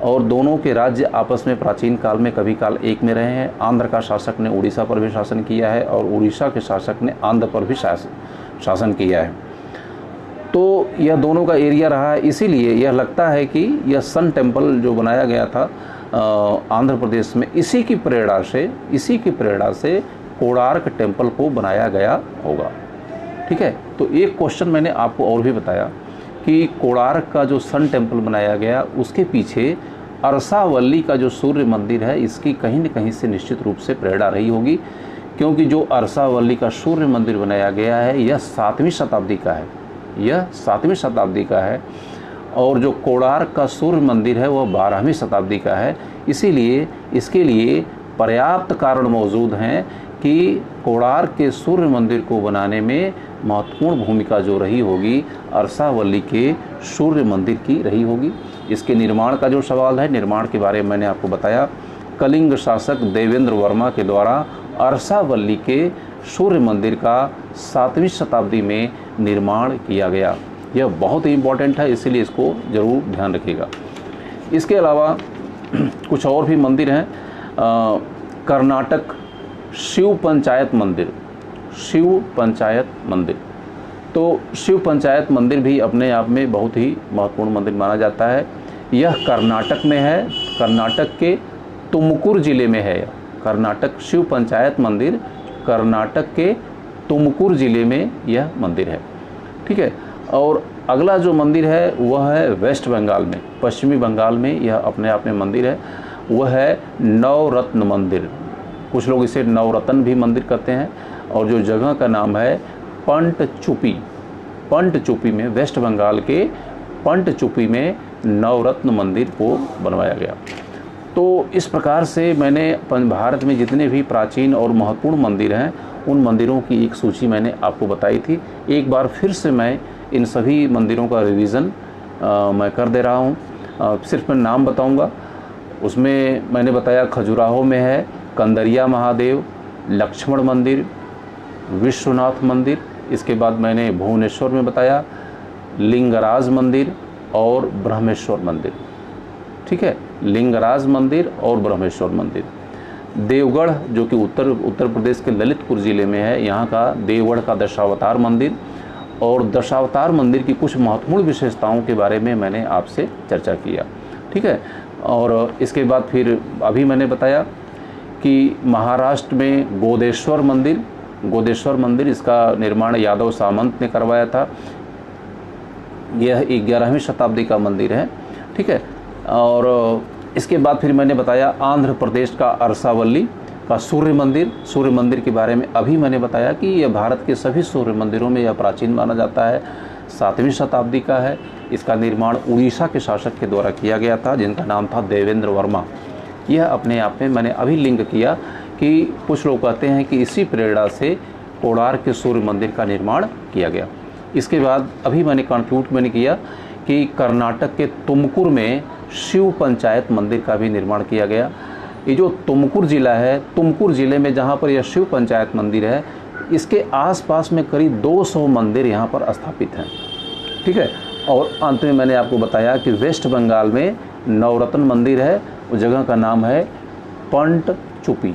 और दोनों के राज्य आपस में प्राचीन काल में कभी काल एक में रहे हैं। आंध्र का शासक ने उड़ीसा पर भी शासन किया है और उड़ीसा के शासक ने आंध्र पर भी शासन किया है। तो यह दोनों का एरिया रहा है। इसीलिए यह लगता है कि यह सन टेम्पल जो बनाया गया था आंध्र प्रदेश में, इसी की प्रेरणा से कोणार्क टेम्पल को बनाया गया होगा। ठीक है, तो एक क्वेश्चन मैंने आपको और भी बताया कि कोणार्क का जो सन टेम्पल बनाया गया उसके पीछे अरसावल्ली का जो सूर्य मंदिर है इसकी कहीं न कहीं से निश्चित रूप से प्रेरणा रही होगी, क्योंकि जो अरसावल्ली का सूर्य मंदिर बनाया गया है यह 7वीं शताब्दी का है, यह 7वीं शताब्दी का है और जो कोणार्क का सूर्य मंदिर है वह 12वीं शताब्दी का है। इसीलिए इसके लिए पर्याप्त कारण मौजूद हैं कि कोणार्क के सूर्य मंदिर को बनाने में महत्वपूर्ण भूमिका जो रही होगी अरसावल्ली के सूर्य मंदिर की रही होगी। इसके निर्माण का जो सवाल है, निर्माण के बारे में मैंने आपको बताया। कलिंग शासक देवेंद्र वर्मा के द्वारा अरसावल्ली के सूर्य मंदिर का 7वीं शताब्दी में निर्माण किया गया। यह बहुत ही इम्पोर्टेंट है, इसीलिए इसको ज़रूर ध्यान रखिएगा। इसके अलावा कुछ और भी मंदिर हैं। कर्नाटक शिव पंचायत मंदिर, शिव पंचायत मंदिर तो शिव पंचायत मंदिर भी अपने आप में बहुत ही महत्वपूर्ण मंदिर माना जाता है। यह कर्नाटक में है, कर्नाटक के तुमकुर जिले में है। कर्नाटक शिव पंचायत मंदिर कर्नाटक के तुमकुर जिले में यह मंदिर है, ठीक है। और अगला जो मंदिर है वह है वेस्ट बंगाल में, पश्चिमी बंगाल में यह अपने आप में मंदिर है। वह है नवरत्न मंदिर, कुछ लोग इसे नवरत्न भी मंदिर कहते हैं। और जो जगह का नाम है पंटचुपी, पंटचुपी में, वेस्ट बंगाल के पंटचुपी में नवरत्न मंदिर को बनवाया गया। तो इस प्रकार से मैंने भारत में जितने भी प्राचीन और महत्वपूर्ण मंदिर हैं उन मंदिरों की एक सूची मैंने आपको बताई थी। एक बार फिर से मैं इन सभी मंदिरों का रिवीजन मैं कर दे रहा हूँ। सिर्फ मैं नाम बताऊँगा। उसमें मैंने बताया खजुराहो में है कंदरिया महादेव, लक्ष्मण मंदिर, विश्वनाथ मंदिर। इसके बाद मैंने भुवनेश्वर में बताया लिंगराज मंदिर और ब्रह्मेश्वर मंदिर, ठीक है। लिंगराज मंदिर और ब्रह्मेश्वर मंदिर। देवगढ़ जो कि उत्तर प्रदेश के ललितपुर ज़िले में है, यहाँ का देवगढ़ का दशावतार मंदिर और दशावतार मंदिर की कुछ महत्वपूर्ण विशेषताओं के बारे में मैंने आपसे चर्चा किया, ठीक है। और इसके बाद फिर अभी मैंने बताया कि महाराष्ट्र में गोदेश्वर मंदिर, गोदेश्वर मंदिर इसका निर्माण यादव सामंत ने करवाया था। यह 11वीं शताब्दी का मंदिर है, ठीक है। और इसके बाद फिर मैंने बताया आंध्र प्रदेश का अरसावल्ली का सूर्य मंदिर। सूर्य मंदिर के बारे में अभी मैंने बताया कि यह भारत के सभी सूर्य मंदिरों में यह प्राचीन माना जाता है, 7वीं शताब्दी का है। इसका निर्माण उड़ीसा के शासक के द्वारा किया गया था जिनका नाम था देवेंद्र वर्मा। यह अपने आप में मैंने अभी लिंक किया कि कुछ लोग कहते हैं कि इसी प्रेरणा से कोणार्क के सूर्य मंदिर का निर्माण किया गया। इसके बाद अभी मैंने कंक्लूड किया कि कर्नाटक के तुमकुर में शिव पंचायत मंदिर का भी निर्माण किया गया। ये जो तुमकुर ज़िला है, तुमकुर ज़िले में जहाँ पर यह शिव पंचायत मंदिर है, इसके आसपास में करीब 200 मंदिर यहाँ पर स्थापित हैं, ठीक है। और अंत में मैंने आपको बताया कि वेस्ट बंगाल में नवरत्न मंदिर है, उस जगह का नाम है पंटचुपी,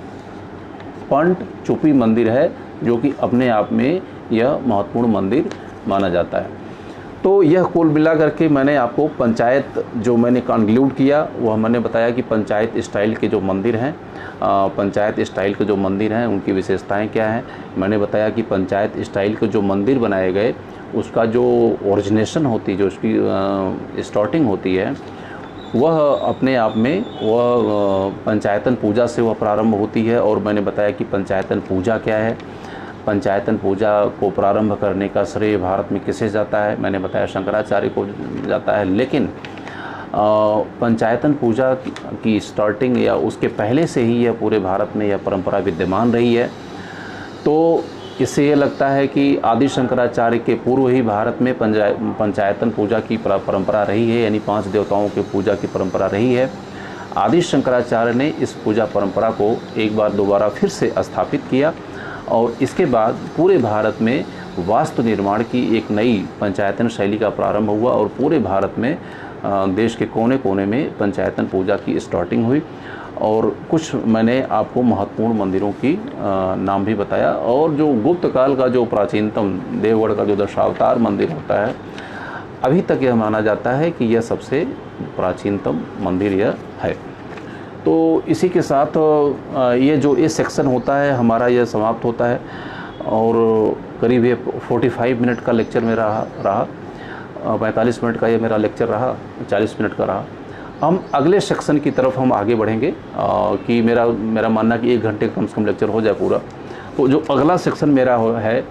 पंटचुपी मंदिर है, जो कि अपने आप में यह महत्वपूर्ण मंदिर माना जाता है। तो यह कुल मिला करके मैंने आपको पंचायत जो मैंने कंक्लूड किया वह मैंने बताया कि पंचायत स्टाइल के जो मंदिर हैं, पंचायत स्टाइल के जो मंदिर हैं उनकी विशेषताएं क्या हैं। मैंने बताया कि पंचायत स्टाइल के जो मंदिर बनाए गए उसका जो ओरिजिनेशन होती, जो उसकी स्टार्टिंग होती है, वह अपने आप में वह पंचायतन पूजा से वह प्रारंभ होती है। और मैंने बताया कि पंचायतन पूजा क्या है, पंचायतन पूजा को प्रारंभ करने का श्रेय भारत में किसे जाता है। मैंने बताया शंकराचार्य को जाता है, लेकिन पंचायतन पूजा की स्टार्टिंग या उसके पहले से ही यह पूरे भारत में यह परंपरा विद्यमान रही है। तो इससे ये लगता है कि आदि शंकराचार्य के पूर्व ही भारत में पंचायतन पूजा की परंपरा रही है, यानी 5 देवताओं की पूजा की परंपरा रही है। आदि शंकराचार्य ने इस पूजा परंपरा को एक बार दोबारा फिर से स्थापित किया और इसके बाद पूरे भारत में वास्तु निर्माण की एक नई पंचायतन शैली का प्रारंभ हुआ और पूरे भारत में देश के कोने कोने में पंचायतन पूजा की स्टार्टिंग हुई। और कुछ मैंने आपको महत्वपूर्ण मंदिरों की नाम भी बताया। और जो गुप्त काल का जो प्राचीनतम देवगढ़ का जो दशावतार मंदिर होता है, अभी तक यह माना जाता है कि यह सबसे प्राचीनतम मंदिर यह है। तो इसी के साथ ये जो ये सेक्शन होता है हमारा यह समाप्त होता है और करीब ये 45 मिनट का लेक्चर मेरा रहा, 45 मिनट का ये मेरा लेक्चर रहा, 40 मिनट का रहा। हम अगले सेक्शन की तरफ हम आगे बढ़ेंगे कि मेरा मानना कि 1 घंटे कम से कम लेक्चर हो जाए पूरा। तो जो अगला सेक्शन मेरा है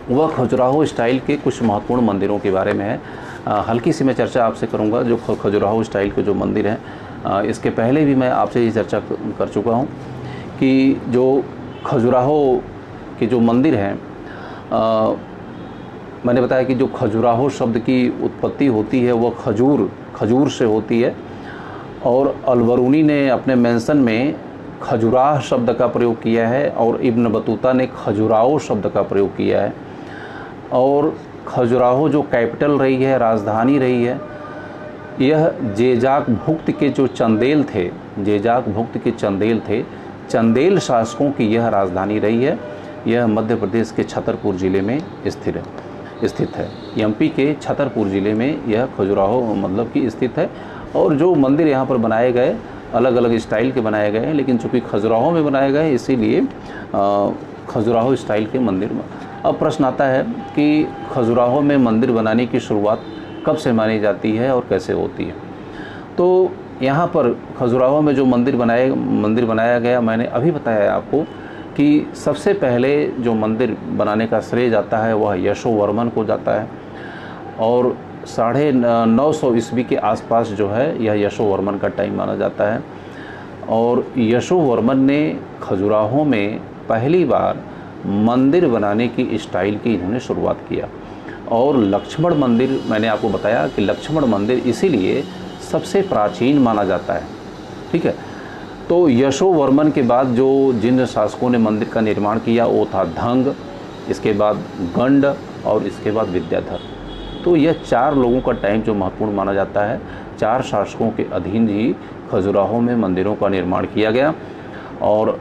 वह खजुराहो स्टाइल के कुछ महत्वपूर्ण मंदिरों के बारे में है। हल्की सी मैं चर्चा आपसे करूंगा जो खजुराहो स्टाइल के जो मंदिर हैं। इसके पहले भी मैं आपसे ये चर्चा कर चुका हूँ कि जो खजुराहो के जो मंदिर हैं, मैंने बताया कि जो खजुराहो शब्द की उत्पत्ति होती है वह खजूर से होती है। और अलबरूनी ने अपने मेंशन में खजुराह शब्द का प्रयोग किया है और इब्न बतूता ने खजुराहो शब्द का प्रयोग किया है। और खजुराहो जो कैपिटल रही है, राजधानी रही है, यह जेजाक भुक्त के जो चंदेल थे, जेजाक भुक्त के चंदेल थे, चंदेल शासकों की यह राजधानी रही है। यह मध्य प्रदेश के छतरपुर ज़िले में स्थित है। स्थित है। एमपी के छतरपुर ज़िले में यह खजुराहो मतलब कि स्थित है। और जो मंदिर यहाँ पर बनाए गए अलग अलग स्टाइल के बनाए गए हैं, लेकिन चूँकि खजुराहो में बनाए गए इसीलिए खजुराहो स्टाइल के मंदिर। अब प्रश्न आता है कि खजुराहो में मंदिर बनाने की शुरुआत कब से मानी जाती है और कैसे होती है। तो यहाँ पर खजुराहो में जो मंदिर बनाया गया, मैंने अभी बताया है आपको कि सबसे पहले जो मंदिर बनाने का श्रेय जाता है वह यशोवर्मन को जाता है। और 950 ईस्वी के आसपास जो है यह यशोवर्मन का टाइम माना जाता है। और यशोवर्मन ने खजुराहो में पहली बार मंदिर बनाने की स्टाइल की इन्होंने शुरुआत किया। और लक्ष्मण मंदिर, मैंने आपको बताया कि लक्ष्मण मंदिर इसीलिए सबसे प्राचीन माना जाता है। ठीक है। तो यशोवर्मन के बाद जिन शासकों ने मंदिर का निर्माण किया वो था धंग, इसके बाद गंड और इसके बाद विद्याधर। तो यह 4 लोगों का टाइम जो महत्वपूर्ण माना जाता है। 4 शासकों के अधीन ही खजुराहो में मंदिरों का निर्माण किया गया। और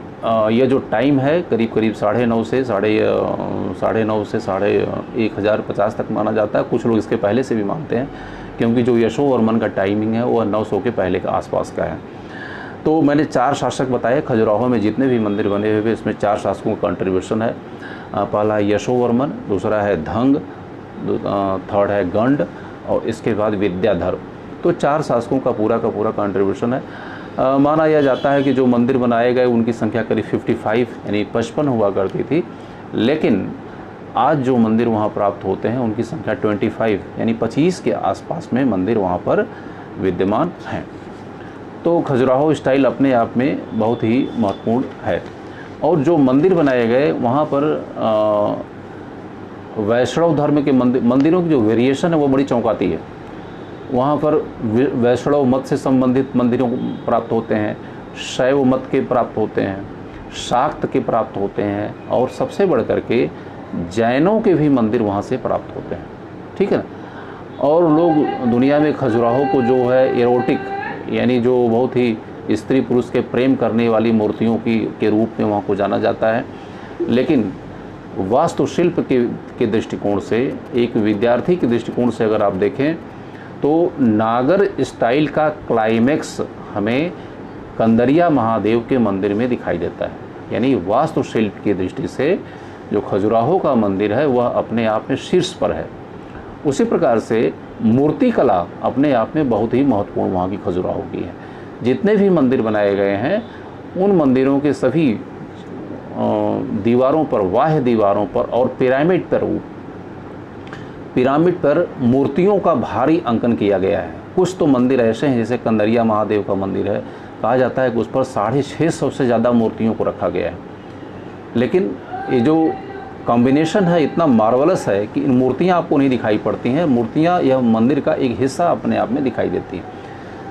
यह जो टाइम है करीब 950 से 1050 तक माना जाता है। कुछ लोग इसके पहले से भी मानते हैं, क्योंकि जो यशोवर्मन का टाइमिंग है वह 900 के पहले के आसपास का है। तो मैंने 4 शासक बताए खजुराहो में जितने भी मंदिर बने हुए इसमें 4 शासकों का कंट्रीब्यूशन है। पहला यशोवर्मन, दूसरा है धंग, थर्ड है गंड और इसके बाद विद्याधर। तो 4 शासकों का पूरा कंट्रीब्यूशन है। माना यह जाता है कि जो मंदिर बनाए गए उनकी संख्या करीब 55 यानी 55 हुआ करती थी, लेकिन आज जो मंदिर वहाँ प्राप्त होते हैं उनकी संख्या 25 यानी 25 के आसपास में मंदिर वहाँ पर विद्यमान हैं। तो खजुराहो स्टाइल अपने आप में बहुत ही महत्वपूर्ण है। और जो मंदिर बनाए गए वहाँ पर वैष्णव धर्म के मंदिरों की जो वेरिएशन है वो बड़ी चौंकाती है। वहाँ पर वैष्णव मत से संबंधित मंदिरों प्राप्त होते हैं, शैव मत के प्राप्त होते हैं, शाक्त के प्राप्त होते हैं और सबसे बढ़ करके जैनों के भी मंदिर वहाँ से प्राप्त होते हैं। ठीक है ना। और लोग दुनिया में खजुराहो को जो है एरोटिक यानी जो बहुत ही स्त्री पुरुष के प्रेम करने वाली मूर्तियों के रूप में वहाँ को जाना जाता है। लेकिन वास्तुशिल्प के दृष्टिकोण से, एक विद्यार्थी के दृष्टिकोण से अगर आप देखें तो नागर स्टाइल का क्लाइमेक्स हमें कंदरिया महादेव के मंदिर में दिखाई देता है। यानी वास्तुशिल्प की दृष्टि से जो खजुराहो का मंदिर है वह अपने आप में शीर्ष पर है। उसी प्रकार से मूर्ति कला अपने आप में बहुत ही महत्वपूर्ण वहाँ की खजुराहो की है। जितने भी मंदिर बनाए गए हैं उन मंदिरों के सभी दीवारों पर, बाह्य दीवारों पर और पिरामिड पर मूर्तियों का भारी अंकन किया गया है। कुछ तो मंदिर ऐसे हैं, जैसे कंदरिया महादेव का मंदिर है, कहा जाता है कि उस पर 650 से ज़्यादा मूर्तियों को रखा गया है। लेकिन ये जो कॉम्बिनेशन है इतना मार्वलस है कि इन मूर्तियाँ आपको नहीं दिखाई पड़ती हैं। मूर्तियाँ यह मंदिर का एक हिस्सा अपने आप में दिखाई देती हैं।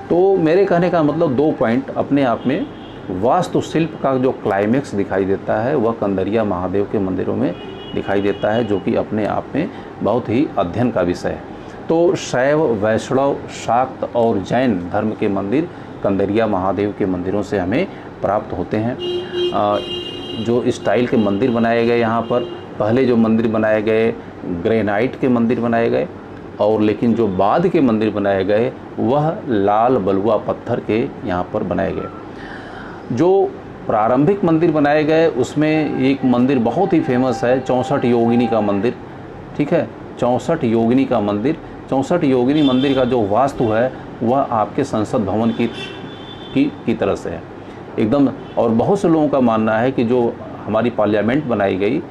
तो मेरे कहने का मतलब 2 पॉइंट अपने आप में, वास्तुशिल्प का जो क्लाइमेक्स दिखाई देता है वह कंदरिया महादेव के मंदिरों में दिखाई देता है, जो कि अपने आप में बहुत ही अध्ययन का विषय है। तो शैव, वैष्णव, शाक्त और जैन धर्म के मंदिर कंदरिया महादेव के मंदिरों से हमें प्राप्त होते हैं। जो स्टाइल के मंदिर बनाए गए यहाँ पर, पहले जो मंदिर बनाए गए ग्रेनाइट के मंदिर बनाए गए, और लेकिन जो बाद के मंदिर बनाए गए वह लाल बलुआ पत्थर के यहाँ पर बनाए गए। जो प्रारंभिक मंदिर बनाए गए उसमें एक मंदिर बहुत ही फेमस है, 64 योगिनी का मंदिर। ठीक है, 64 योगिनी का मंदिर। 64 योगिनी मंदिर का जो वास्तु है वह आपके संसद भवन की तरह से है एकदम। और बहुत से लोगों का मानना है कि जो हमारी पार्लियामेंट बनाई गई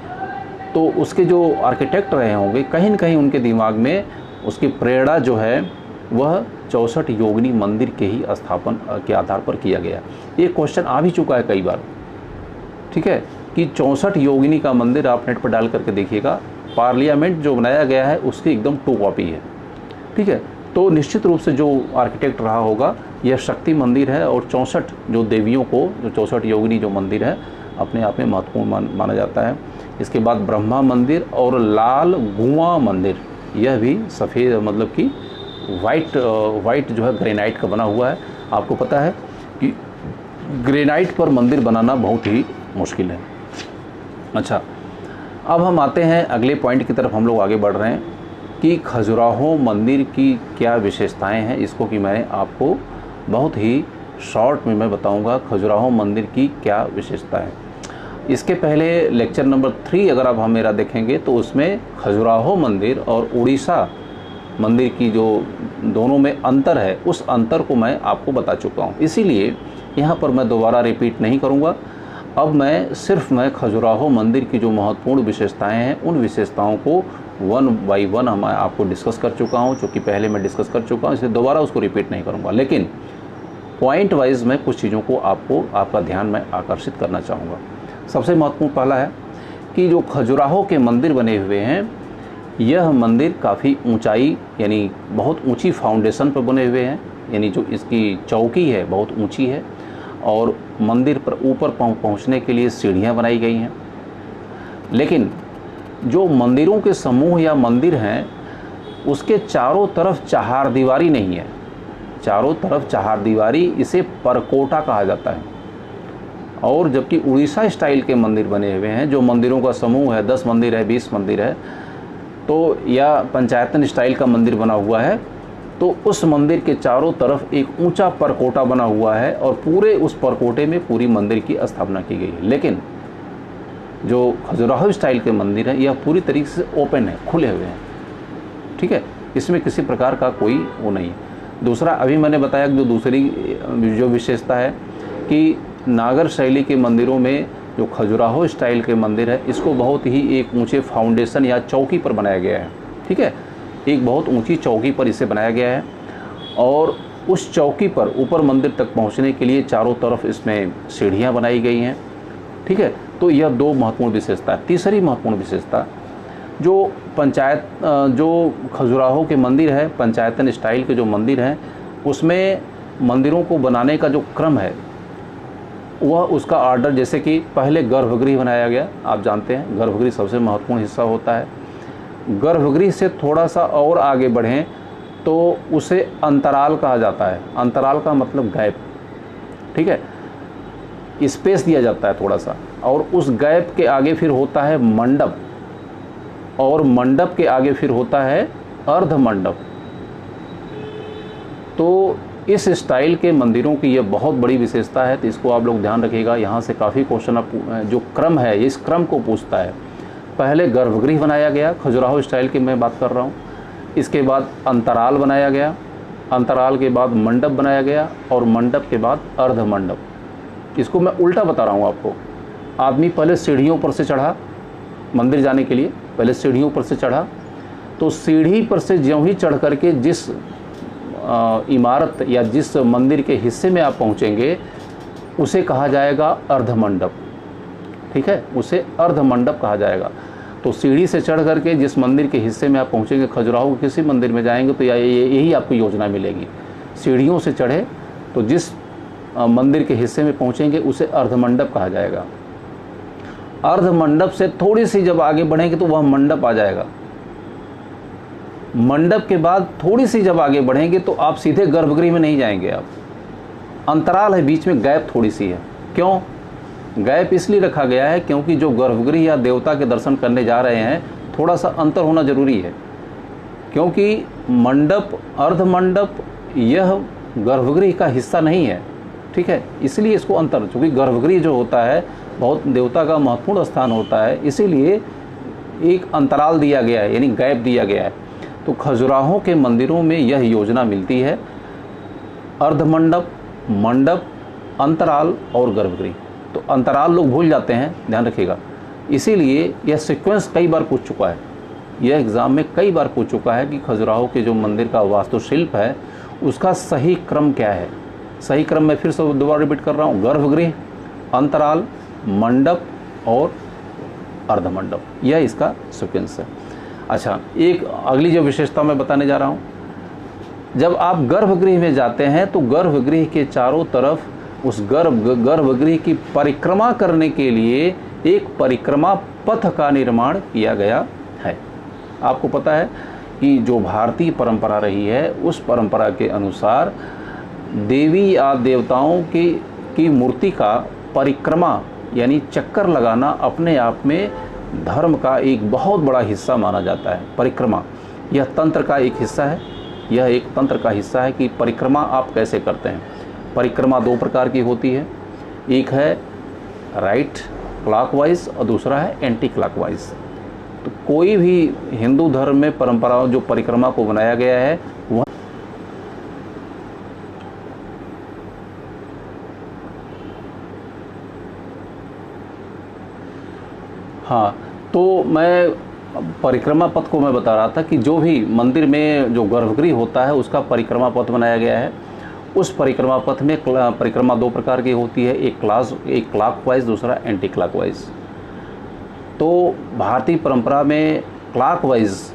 तो उसके जो आर्किटेक्ट रहे होंगे कहीं न कहीं उनके दिमाग में उसकी प्रेरणा जो है वह 64 योगिनी मंदिर के ही स्थापन के आधार पर किया गया। ये क्वेश्चन आ भी चुका है कई बार। ठीक है, कि 64 योगिनी का मंदिर आप नेट पर डाल करके देखिएगा, पार्लियामेंट जो बनाया गया है उसकी एकदम 2 कॉपी है। ठीक है, तो निश्चित रूप से जो आर्किटेक्ट रहा होगा यह शक्ति मंदिर है। और 64 जो देवियों को, जो 64 योगिनी जो मंदिर है अपने आप में महत्वपूर्ण माना जाता है। इसके बाद ब्रह्मा मंदिर और लाल गुआ मंदिर, यह भी सफ़ेद मतलब कि वाइट जो है ग्रेनाइट का बना हुआ है। आपको पता है कि ग्रेनाइट पर मंदिर बनाना बहुत ही मुश्किल है। अच्छा, अब हम आते हैं अगले पॉइंट की तरफ, हम लोग आगे बढ़ रहे हैं कि खजुराहो मंदिर की क्या विशेषताएं हैं। इसको कि मैं आपको बहुत ही शॉर्ट में मैं बताऊंगा खजुराहो मंदिर की क्या विशेषता है। इसके पहले लेक्चर नंबर 3 अगर आप हम मेरा देखेंगे तो उसमें खजुराहो मंदिर और उड़ीसा मंदिर की जो दोनों में अंतर है, उस अंतर को मैं आपको बता चुका हूँ, इसीलिए यहाँ पर मैं दोबारा रिपीट नहीं करूँगा। अब मैं खजुराहो मंदिर की जो महत्वपूर्ण विशेषताएं हैं उन विशेषताओं को 1 बाय 1 मैं आपको डिस्कस कर चुका हूं, जो कि पहले मैं डिस्कस कर चुका हूं, इसलिए दोबारा उसको रिपीट नहीं करूंगा। लेकिन पॉइंट वाइज मैं कुछ चीज़ों को आपका ध्यान में आकर्षित करना चाहूँगा। सबसे महत्वपूर्ण पहला है कि जो खजुराहो के मंदिर बने हुए हैं, यह मंदिर काफ़ी ऊंचाई यानी बहुत ऊंची फाउंडेशन पर बने हुए हैं, यानी जो इसकी चौकी है बहुत ऊंची है और मंदिर पर ऊपर पहुंचने के लिए सीढ़ियां बनाई गई हैं। लेकिन जो मंदिरों के समूह या मंदिर हैं उसके चारों तरफ चहारदीवारी नहीं है, चारों तरफ चहारदीवारी, इसे परकोटा कहा जाता है। और जबकि उड़ीसा स्टाइल के मंदिर बने हुए हैं, जो मंदिरों का समूह है, 10 मंदिर है, 20 मंदिर है, तो या पंचायतन स्टाइल का मंदिर बना हुआ है, तो उस मंदिर के चारों तरफ एक ऊंचा परकोटा बना हुआ है और पूरे उस परकोटे में पूरी मंदिर की स्थापना की गई है। लेकिन जो खजुराहो स्टाइल के मंदिर है यह पूरी तरीके से ओपन है, खुले हुए हैं, ठीक है, इसमें किसी प्रकार का कोई वो नहीं है। दूसरा, अभी मैंने बताया कि जो दूसरी जो विशेषता है कि नागर शैली के मंदिरों में जो खजुराहो स्टाइल के मंदिर है, इसको बहुत ही एक ऊंचे फाउंडेशन या चौकी पर बनाया गया है, ठीक है, एक बहुत ऊंची चौकी पर इसे बनाया गया है और उस चौकी पर ऊपर मंदिर तक पहुंचने के लिए चारों तरफ इसमें सीढ़ियां बनाई गई हैं, ठीक है। तो यह 2 महत्वपूर्ण विशेषता है। तीसरी महत्वपूर्ण विशेषता, जो जो खजुराहो के मंदिर है, पंचायतन स्टाइल के जो मंदिर हैं, उसमें मंदिरों को बनाने का जो क्रम है वह उसका ऑर्डर, जैसे कि पहले गर्भगृह बनाया गया, आप जानते हैं गर्भगृह सबसे महत्वपूर्ण हिस्सा होता है। गर्भगृह से थोड़ा सा और आगे बढ़ें तो उसे अंतराल कहा जाता है। अंतराल का मतलब गैप, ठीक है, स्पेस दिया जाता है थोड़ा सा, और उस गैप के आगे फिर होता है मंडप, और मंडप के आगे फिर होता है अर्ध मंडप। तो इस स्टाइल के मंदिरों की यह बहुत बड़ी विशेषता है, तो इसको आप लोग ध्यान रखिएगा। यहाँ से काफ़ी क्वेश्चन जो क्रम है इस क्रम को पूछता है। पहले गर्भगृह बनाया गया, खजुराहो स्टाइल की मैं बात कर रहा हूँ, इसके बाद अंतराल बनाया गया, अंतराल के बाद मंडप बनाया गया और मंडप के बाद अर्ध मंडप। इसको मैं उल्टा बता रहा हूँ आपको। आदमी पहले सीढ़ियों पर से चढ़ा मंदिर जाने के लिए, पहले सीढ़ियों पर से चढ़ा, तो सीढ़ी पर से ज्यों ही चढ़ करके जिस इमारत या जिस मंदिर के हिस्से में आप पहुंचेंगे उसे कहा जाएगा अर्ध मंडप, ठीक है, उसे अर्ध मंडप कहा जाएगा। तो सीढ़ी से चढ़ करके जिस मंदिर के हिस्से में आप पहुंचेंगे, खजुराहो के किसी मंदिर में जाएंगे तो यही आपको योजना मिलेगी। सीढ़ियों से चढ़े तो जिस मंदिर के हिस्से में पहुंचेंगे उसे अर्ध मंडप कहा जाएगा। अर्ध मंडप से थोड़ी सी जब आगे बढ़ेंगे तो वह मंडप आ जाएगा। मंडप के बाद थोड़ी सी जब आगे बढ़ेंगे तो आप सीधे गर्भगृह में नहीं जाएंगे, आप अंतराल है, बीच में गैप थोड़ी सी है। क्यों गैप इसलिए रखा गया है क्योंकि जो गर्भगृह या देवता के दर्शन करने जा रहे हैं थोड़ा सा अंतर होना जरूरी है, क्योंकि मंडप अर्ध मंडप यह गर्भगृह का हिस्सा नहीं है, ठीक है, इसलिए इसको अंतर, चूँकि गर्भगृह जो होता है बहुत देवता का महत्वपूर्ण स्थान होता है, इसीलिए एक अंतराल दिया गया है, यानी गैप दिया गया है। तो खजुराहो के मंदिरों में यह योजना मिलती है, अर्धमंडप, मंडप, अंतराल और गर्भगृह। तो अंतराल लोग भूल जाते हैं, ध्यान रखिएगा, इसीलिए यह सीक्वेंस कई बार पूछ चुका है, यह एग्ज़ाम में कई बार पूछ चुका है कि खजुराहो के जो मंदिर का वास्तुशिल्प है उसका सही क्रम क्या है। सही क्रम मैं फिर से दोबारा रिपीट कर रहा हूँ, गर्भगृह, अंतराल, मंडप और अर्धमंडप, यह इसका सीक्वेंस है। अच्छा, एक अगली जो विशेषता मैं बताने जा रहा हूँ, जब आप गर्भगृह में जाते हैं तो गर्भगृह के चारों तरफ उस गर्भगृह की परिक्रमा करने के लिए एक परिक्रमा पथ का निर्माण किया गया है। आपको पता है कि जो भारतीय परंपरा रही है उस परंपरा के अनुसार देवी या देवताओं की मूर्ति का परिक्रमा यानी चक्कर लगाना अपने आप में धर्म का एक बहुत बड़ा हिस्सा माना जाता है। परिक्रमा यह तंत्र का एक हिस्सा है, यह एक तंत्र का हिस्सा है कि परिक्रमा आप कैसे करते हैं। परिक्रमा दो प्रकार की होती है, एक है राइट क्लॉकवाइज और दूसरा है एंटी क्लॉकवाइज। तो कोई भी हिंदू धर्म में परंपराओं जो परिक्रमा को बनाया गया है वह हाँ, तो मैं परिक्रमा पथ को मैं बता रहा था कि जो भी मंदिर में जो गर्भगृह होता है उसका परिक्रमा पथ बनाया गया है। उस परिक्रमा पथ में परिक्रमा दो प्रकार की होती है, एक क्लॉकवाइज, दूसरा एंटी क्लॉकवाइज। तो भारतीय परंपरा में क्लॉकवाइज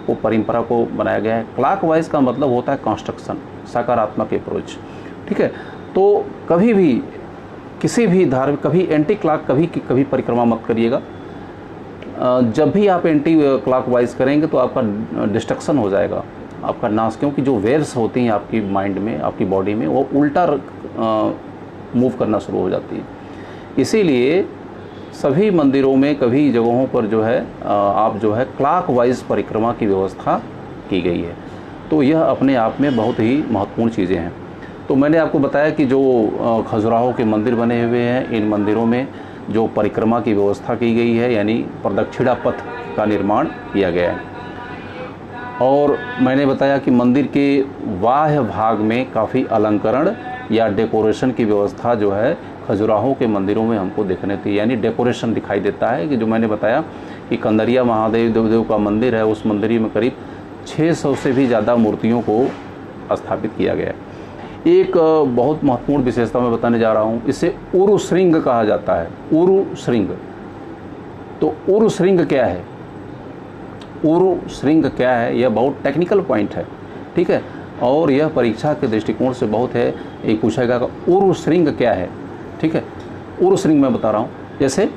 को परंपरा को बनाया गया है। क्लॉकवाइज का मतलब होता है कंस्ट्रक्शन, सकारात्मक अप्रोच, ठीक है। तो कभी भी किसी भी धार्मिक, कभी एंटी क्लॉक कभी परिक्रमा मत करिएगा। जब भी आप एंटी क्लॉकवाइज करेंगे तो आपका डिस्ट्रक्शन हो जाएगा, आपका नाश, क्योंकि जो वेव्स होती हैं आपकी माइंड में, आपकी बॉडी में, वो उल्टा मूव करना शुरू हो जाती है। इसीलिए सभी मंदिरों में, कभी जगहों पर जो है आप जो है क्लॉकवाइज परिक्रमा की व्यवस्था की गई है। तो यह अपने आप में बहुत ही महत्वपूर्ण चीज़ें हैं। तो मैंने आपको बताया कि जो खजुराहो के मंदिर बने हुए हैं, इन मंदिरों में जो परिक्रमा की व्यवस्था की गई है, यानी प्रदक्षिणा पथ का निर्माण किया गया है। और मैंने बताया कि मंदिर के बाह्य भाग में काफ़ी अलंकरण या डेकोरेशन की व्यवस्था जो है खजुराहो के मंदिरों में हमको देखने थी, यानी डेकोरेशन दिखाई देता है। कि जो मैंने बताया कि कंदरिया महादेव देवदेव का मंदिर है, उस मंदिर में करीब 600 से भी ज़्यादा मूर्तियों को स्थापित किया गया है। एक बहुत महत्वपूर्ण विशेषता मैं बताने जा रहा हूँ, इसे उरु श्रृंग कहा जाता है। उरु श्रृंग, तो उरु श्रृंग क्या है, उरु श्रृंग क्या है, यह बहुत टेक्निकल पॉइंट है, ठीक है। और यह परीक्षा के दृष्टिकोण से बहुत है, एक पूछेगा कि उरु श्रृंग क्या है, ठीक है। उरु श्रृंग मैं बता रहा हूँ, जैसे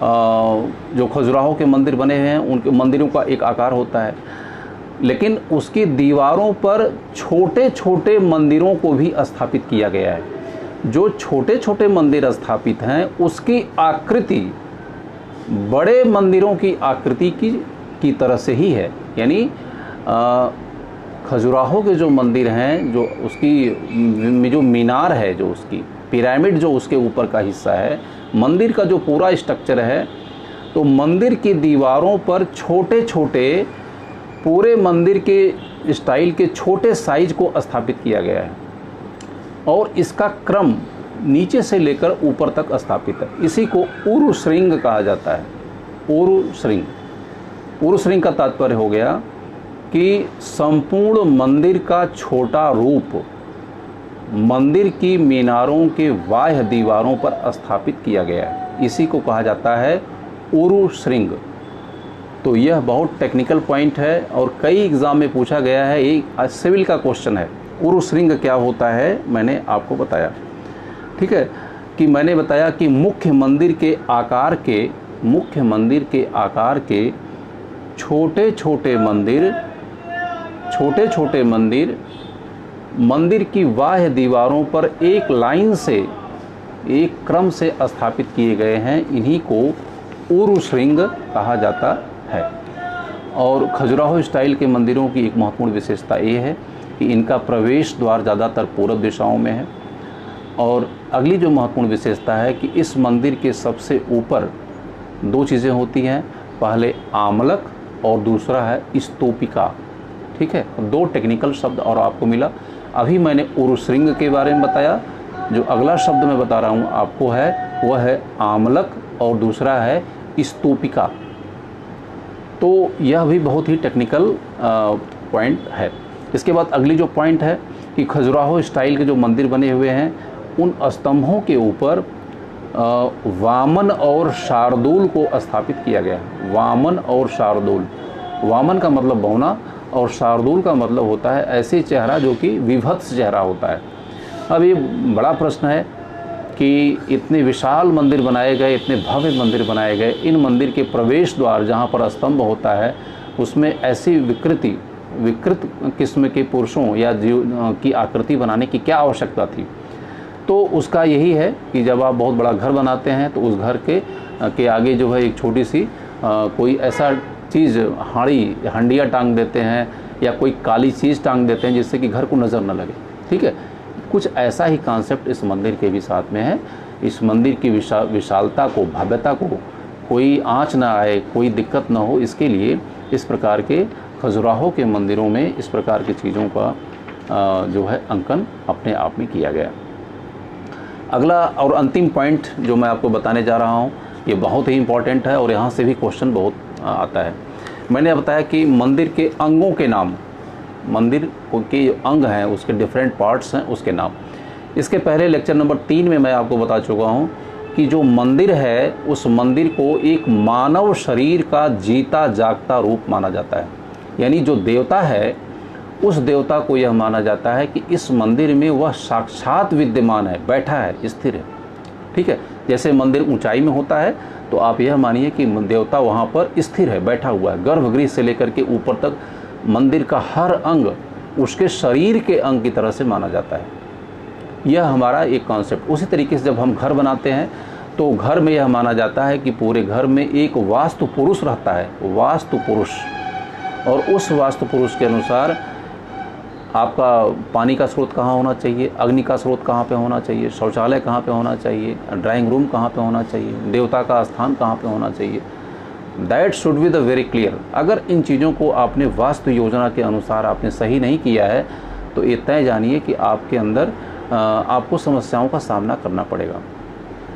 जो खजुराहो के मंदिर बने हुए हैं, उनके मंदिरों का एक आकार होता है, लेकिन उसकी दीवारों पर छोटे छोटे मंदिरों को भी स्थापित किया गया है। जो छोटे छोटे मंदिर स्थापित हैं उसकी आकृति बड़े मंदिरों की आकृति की तरह से ही है। यानी खजुराहो के जो मंदिर हैं, जो उसकी जो मीनार है, जो उसकी पिरामिड, जो उसके ऊपर का हिस्सा है, मंदिर का जो पूरा स्ट्रक्चर है, तो मंदिर की दीवारों पर छोटे छोटे, पूरे मंदिर के स्टाइल के छोटे साइज को स्थापित किया गया है। और इसका क्रम नीचे से लेकर ऊपर तक स्थापित है। इसी को उरु श्रृंग कहा जाता है। उरु श्रृंग, उरु श्रृंग का तात्पर्य हो गया कि संपूर्ण मंदिर का छोटा रूप मंदिर की मीनारों के बाह्य दीवारों पर स्थापित किया गया है। इसी को कहा जाता है उरु श्रृंग। तो यह बहुत टेक्निकल पॉइंट है और कई एग्ज़ाम में पूछा गया है। एक सिविल का क्वेश्चन है, उरु श्रृंग क्या होता है, मैंने आपको बताया, ठीक है। कि मैंने बताया कि मुख्य मंदिर के आकार के छोटे छोटे मंदिर मंदिर की बाह्य दीवारों पर एक लाइन से, एक क्रम से स्थापित किए गए हैं। इन्हीं को उरु श्रृंग कहा जाता है। और खजुराहो स्टाइल के मंदिरों की एक महत्वपूर्ण विशेषता ये है कि इनका प्रवेश द्वार ज़्यादातर पूर्व दिशाओं में है। और अगली जो महत्वपूर्ण विशेषता है कि इस मंदिर के सबसे ऊपर दो चीज़ें होती हैं, पहले आमलक और दूसरा है स्तूपिका, ठीक है। दो टेक्निकल शब्द और आपको मिला। अभी मैंने उरु श्रृंग के बारे में बताया, जो अगला शब्द मैं बता रहा हूँ आपको है वह है आमलक और दूसरा है स्तूपिका। तो यह भी बहुत ही टेक्निकल पॉइंट है। इसके बाद अगली जो पॉइंट है कि खजुराहो स्टाइल के जो मंदिर बने हुए हैं, उन स्तंभों के ऊपर वामन और शार्दूल को स्थापित किया गया है। वामन और शार्दूल, वामन का मतलब बहुना और शार्दूल का मतलब होता है ऐसे चेहरा जो कि विभत्स चेहरा होता है। अब ये बड़ा प्रश्न है कि इतने विशाल मंदिर बनाए गए, इतने भव्य मंदिर बनाए गए, इन मंदिर के प्रवेश द्वार जहाँ पर स्तंभ होता है उसमें ऐसी विकृत किस्म के पुरुषों या जीव की आकृति बनाने की क्या आवश्यकता थी। तो उसका यही है कि जब आप बहुत बड़ा घर बनाते हैं तो उस घर के आगे जो है एक छोटी सी कोई ऐसा चीज़ हंडिया टांग देते हैं या कोई काली चीज़ टांग देते हैं जिससे कि घर को नज़र न लगे। ठीक है, कुछ ऐसा ही कॉन्सेप्ट इस मंदिर के भी साथ में है। इस मंदिर की विशालता को, भव्यता को कोई आँच ना आए, कोई दिक्कत ना हो, इसके लिए इस प्रकार के खजुराहो के मंदिरों में इस प्रकार की चीज़ों का जो है अंकन अपने आप में किया गया। अगला और अंतिम पॉइंट जो मैं आपको बताने जा रहा हूँ, ये बहुत ही इम्पोर्टेंट है और यहाँ से भी क्वेश्चन बहुत आता है। मैंने बताया कि मंदिर के अंगों के नाम, मंदिर के अंग हैं उसके डिफरेंट पार्ट्स हैं उसके नाम। इसके पहले लेक्चर नंबर 3 में मैं आपको बता चुका हूँ कि जो मंदिर है उस मंदिर को एक मानव शरीर का जीता जागता रूप माना जाता है। यानी जो देवता है उस देवता को यह माना जाता है कि इस मंदिर में वह साक्षात विद्यमान है, बैठा है, स्थिर है। ठीक है, जैसे मंदिर ऊंचाई में होता है तो आप यह मानिए कि देवता वहाँ पर स्थिर है, बैठा हुआ है। गर्भगृह से लेकर के ऊपर तक मंदिर का हर अंग उसके शरीर के अंग की तरह से माना जाता है। यह हमारा एक कॉन्सेप्ट। उसी तरीके से जब हम घर बनाते हैं तो घर में यह माना जाता है कि पूरे घर में एक वास्तु पुरुष रहता है, वास्तु पुरुष, और उस वास्तु पुरुष के अनुसार आपका पानी का स्रोत कहाँ होना चाहिए, अग्नि का स्रोत कहाँ पे होना चाहिए, शौचालय कहाँ पे होना चाहिए, ड्राइंग रूम कहाँ पे होना चाहिए, देवता का स्थान कहाँ पे होना चाहिए। That should be the very clear. अगर इन चीज़ों को आपने वास्तु योजना के अनुसार आपने सही नहीं किया है तो ये तय जानिए कि आपके अंदर आपको समस्याओं का सामना करना पड़ेगा।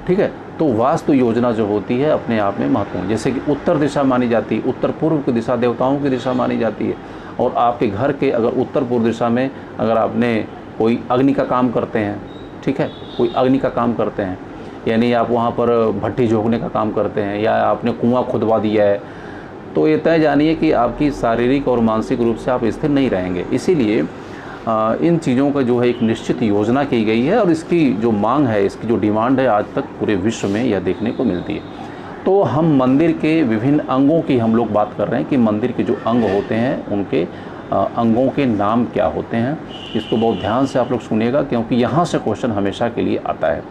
ठीक है, तो वास्तु योजना जो होती है अपने आप में महत्वपूर्ण। जैसे कि उत्तर दिशा मानी जाती है, उत्तर पूर्व की दिशा देवताओं की दिशा मानी जाती है, और आपके घर के अगर उत्तर पूर्व दिशा में अगर आपने कोई अग्नि का काम करते हैं, ठीक है, कोई अग्नि का काम करते हैं, यानी आप वहाँ पर भट्टी झोंकने का काम करते हैं या आपने कुआं खुदवा दिया है, तो ये तय जानिए कि आपकी शारीरिक और मानसिक रूप से आप स्थिर नहीं रहेंगे। इसीलिए इन चीज़ों का जो है एक निश्चित योजना की गई है और इसकी जो मांग है, इसकी जो डिमांड है आज तक पूरे विश्व में यह देखने को मिलती है। तो हम मंदिर के विभिन्न अंगों की हम लोग बात कर रहे हैं कि मंदिर के जो अंग होते हैं उनके अंगों के नाम क्या होते हैं। इसको बहुत ध्यान से आप लोग सुनिएगा क्योंकि यहाँ से क्वेश्चन हमेशा के लिए आता है।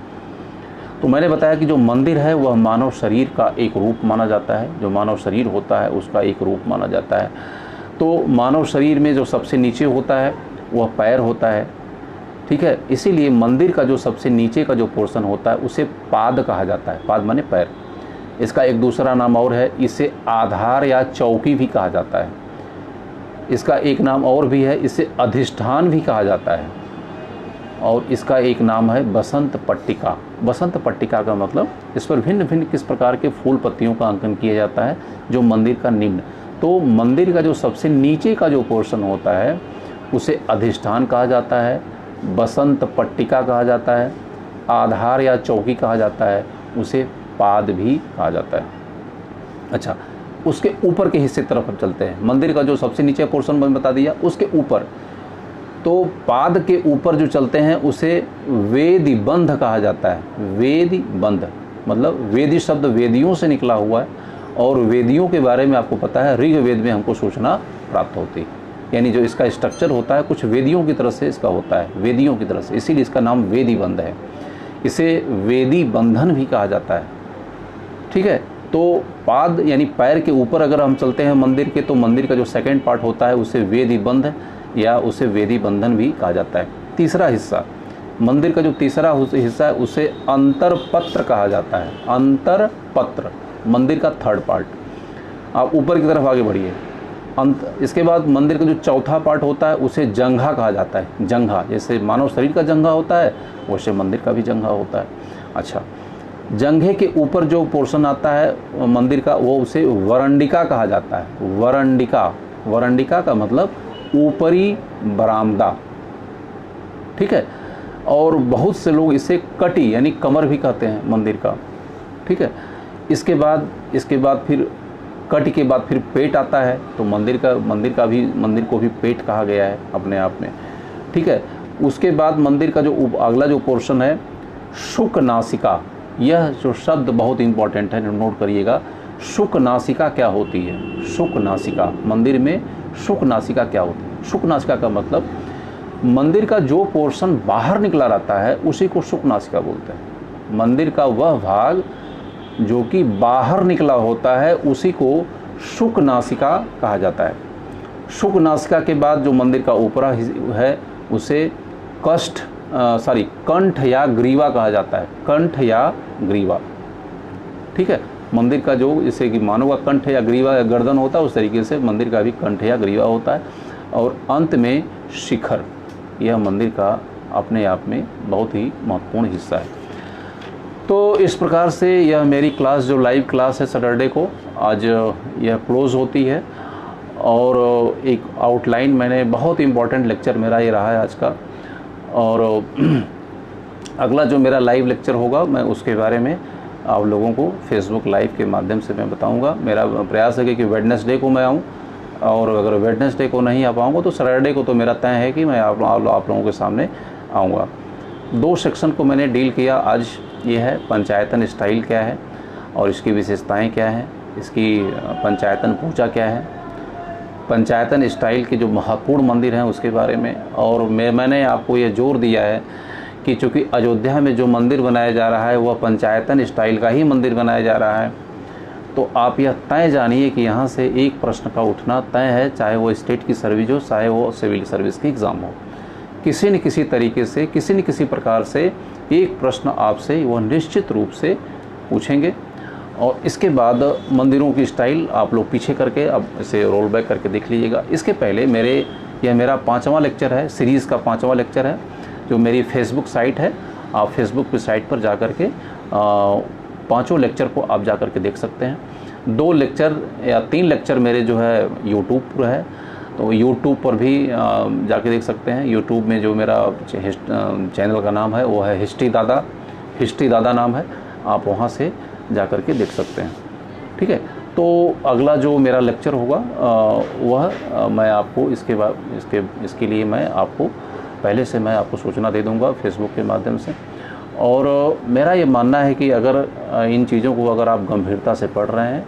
तो मैंने बताया कि जो मंदिर है वह मानव शरीर का एक रूप माना जाता है, जो मानव शरीर होता है उसका एक रूप माना जाता है। तो मानव शरीर में जो सबसे नीचे होता है वह पैर होता है। ठीक है, इसीलिए मंदिर का जो सबसे नीचे का जो पोर्शन होता है उसे पाद कहा जाता है। पाद माने पैर। इसका एक दूसरा नाम और है, इसे आधार या चौकी भी कहा जाता है। इसका एक नाम और भी है, इसे अधिष्ठान भी कहा जाता है, और इसका एक नाम है बसंत पट्टिका। बसंत पट्टिका का मतलब इस पर भिन्न भिन्न किस प्रकार के फूल पत्तियों का अंकन किया जाता है जो मंदिर का निम्न। तो मंदिर का जो सबसे नीचे का जो पोर्शन होता है उसे अधिष्ठान कहा जाता है, बसंत पट्टिका कहा जाता है, आधार या चौकी कहा जाता है, उसे पाद भी कहा जाता है। अच्छा, उसके ऊपर के हिस्से तरफ हम चलते हैं। मंदिर का जो सबसे नीचे पोर्शन मैंने बता दिया, उसके ऊपर तो पाद के ऊपर जो चलते हैं उसे वेदी बंध कहा जाता है। वेदी बंध मतलब वेदी शब्द वेदियों से निकला हुआ है, और वेदियों के बारे में आपको पता है ऋग्वेद में हमको सूचना प्राप्त होती है। यानी जो इसका स्ट्रक्चर होता है कुछ वेदियों की तरफ से इसका होता है, वेदियों की तरफ से, इसीलिए इसका नाम वेदी बंध है। इसे वेदी बंधन भी कहा जाता है। ठीक है, तो पाद यानी पैर के ऊपर अगर हम चलते हैं मंदिर के, तो मंदिर का जो सेकंड पार्ट होता है उसे वेदी बंध या उसे वेदी बंधन भी कहा जाता है। तीसरा हिस्सा, मंदिर का जो तीसरा हिस्सा है उसे अंतरपत्र कहा जाता है। अंतरपत्र मंदिर का थर्ड पार्ट। आप ऊपर की तरफ आगे बढ़िए। इसके बाद मंदिर का जो चौथा पार्ट होता है उसे जंघा कहा जाता है। जंघा, जैसे मानव शरीर का जंघा होता है वैसे मंदिर का भी जंघा होता है। अच्छा, जंघे के ऊपर जो पोर्शन आता है मंदिर का वो उसे वरंडिका कहा जाता है। वरंडिका, वरंडिका का मतलब ऊपरी बरामदा। ठीक है, और बहुत से लोग इसे कटी यानी कमर भी कहते हैं मंदिर का। ठीक है, इसके बाद फिर कट के बाद फिर पेट आता है, तो मंदिर को भी पेट कहा गया है अपने आप में। ठीक है, उसके बाद मंदिर का जो अगला जो पोर्शन है शुक नासिका, यह जो शब्द बहुत इंपॉर्टेंट है, नोट करिएगा। शुक नासिका क्या होती है? शुक नासिका, मंदिर में शुक नासिका क्या होती है? शुक नासिका का मतलब मंदिर का जो पोर्शन बाहर निकला रहता है उसी को शुक नासिका बोलते हैं। मंदिर का वह भाग जो कि बाहर निकला होता है उसी को शुक नासिका कहा जाता है। शुक नासिका के बाद जो मंदिर का ऊपरा है उसे कंठ या ग्रीवा कहा जाता है। कंठ या ग्रीवा, ठीक है। मंदिर का जो जैसे कि मानव का कंठ या ग्रीवा या गर्दन होता है, उस तरीके से मंदिर का भी कंठ या ग्रीवा होता है। और अंत में शिखर, यह मंदिर का अपने आप में बहुत ही महत्वपूर्ण हिस्सा है। तो इस प्रकार से यह मेरी क्लास जो लाइव क्लास है सैटरडे को, आज यह क्लोज़ होती है। और एक आउटलाइन मैंने, बहुत इम्पॉर्टेंट लेक्चर मेरा ये रहा है आज का। और अगला जो मेरा लाइव लेक्चर होगा मैं उसके बारे में आप लोगों को फेसबुक लाइव के माध्यम से मैं बताऊंगा। मेरा प्रयास है कि वेडनेसडे को मैं आऊं, और अगर वेडनेसडे को नहीं आ पाऊँगा तो सैटरडे को तो मेरा तय है कि मैं आप लोगों के सामने आऊँगा। 2 सेक्शन को मैंने डील किया आज। ये है पंचायतन स्टाइल क्या है और इसकी विशेषताएं क्या हैं, इसकी पंचायतन पूजा क्या है, पंचायतन स्टाइल के जो महत्वपूर्ण मंदिर हैं उसके बारे में। और मैंने आपको ये जोर दिया है कि चूँकि अयोध्या में जो मंदिर बनाया जा रहा है वह पंचायतन स्टाइल का ही मंदिर बनाया जा रहा है, तो आप यह तय जानिए कि यहाँ से एक प्रश्न का उठना तय है, चाहे वो स्टेट की सर्विस हो, चाहे वो सिविल सर्विस की एग्ज़ाम हो। किसी न किसी तरीके से, किसी न किसी प्रकार से एक प्रश्न आपसे वह निश्चित रूप से पूछेंगे। और इसके बाद मंदिरों की स्टाइल आप लोग पीछे करके अब इसे रोल बैक करके देख लीजिएगा। इसके पहले यह मेरा 5वां लेक्चर है, सीरीज़ का 5वां लेक्चर है, जो मेरी फेसबुक साइट है। आप फेसबुक की साइट पर जा कर के 5 लेक्चर को आप जा कर के देख सकते हैं। 2 लेक्चर या 3 लेक्चर मेरे जो है यूट्यूब पर है, तो यूट्यूब पर भी जाके देख सकते हैं। यूट्यूब में जो मेरा चैनल का नाम है वो है हिस्ट्री दादा नाम है, आप वहाँ से जा कर के देख सकते हैं, ठीक है। तो अगला जो मेरा लेक्चर होगा वह मैं आपको इसके लिए मैं आपको पहले से मैं आपको सूचना दे दूंगा फेसबुक के माध्यम से। और मेरा ये मानना है कि अगर इन चीज़ों को अगर आप गंभीरता से पढ़ रहे हैं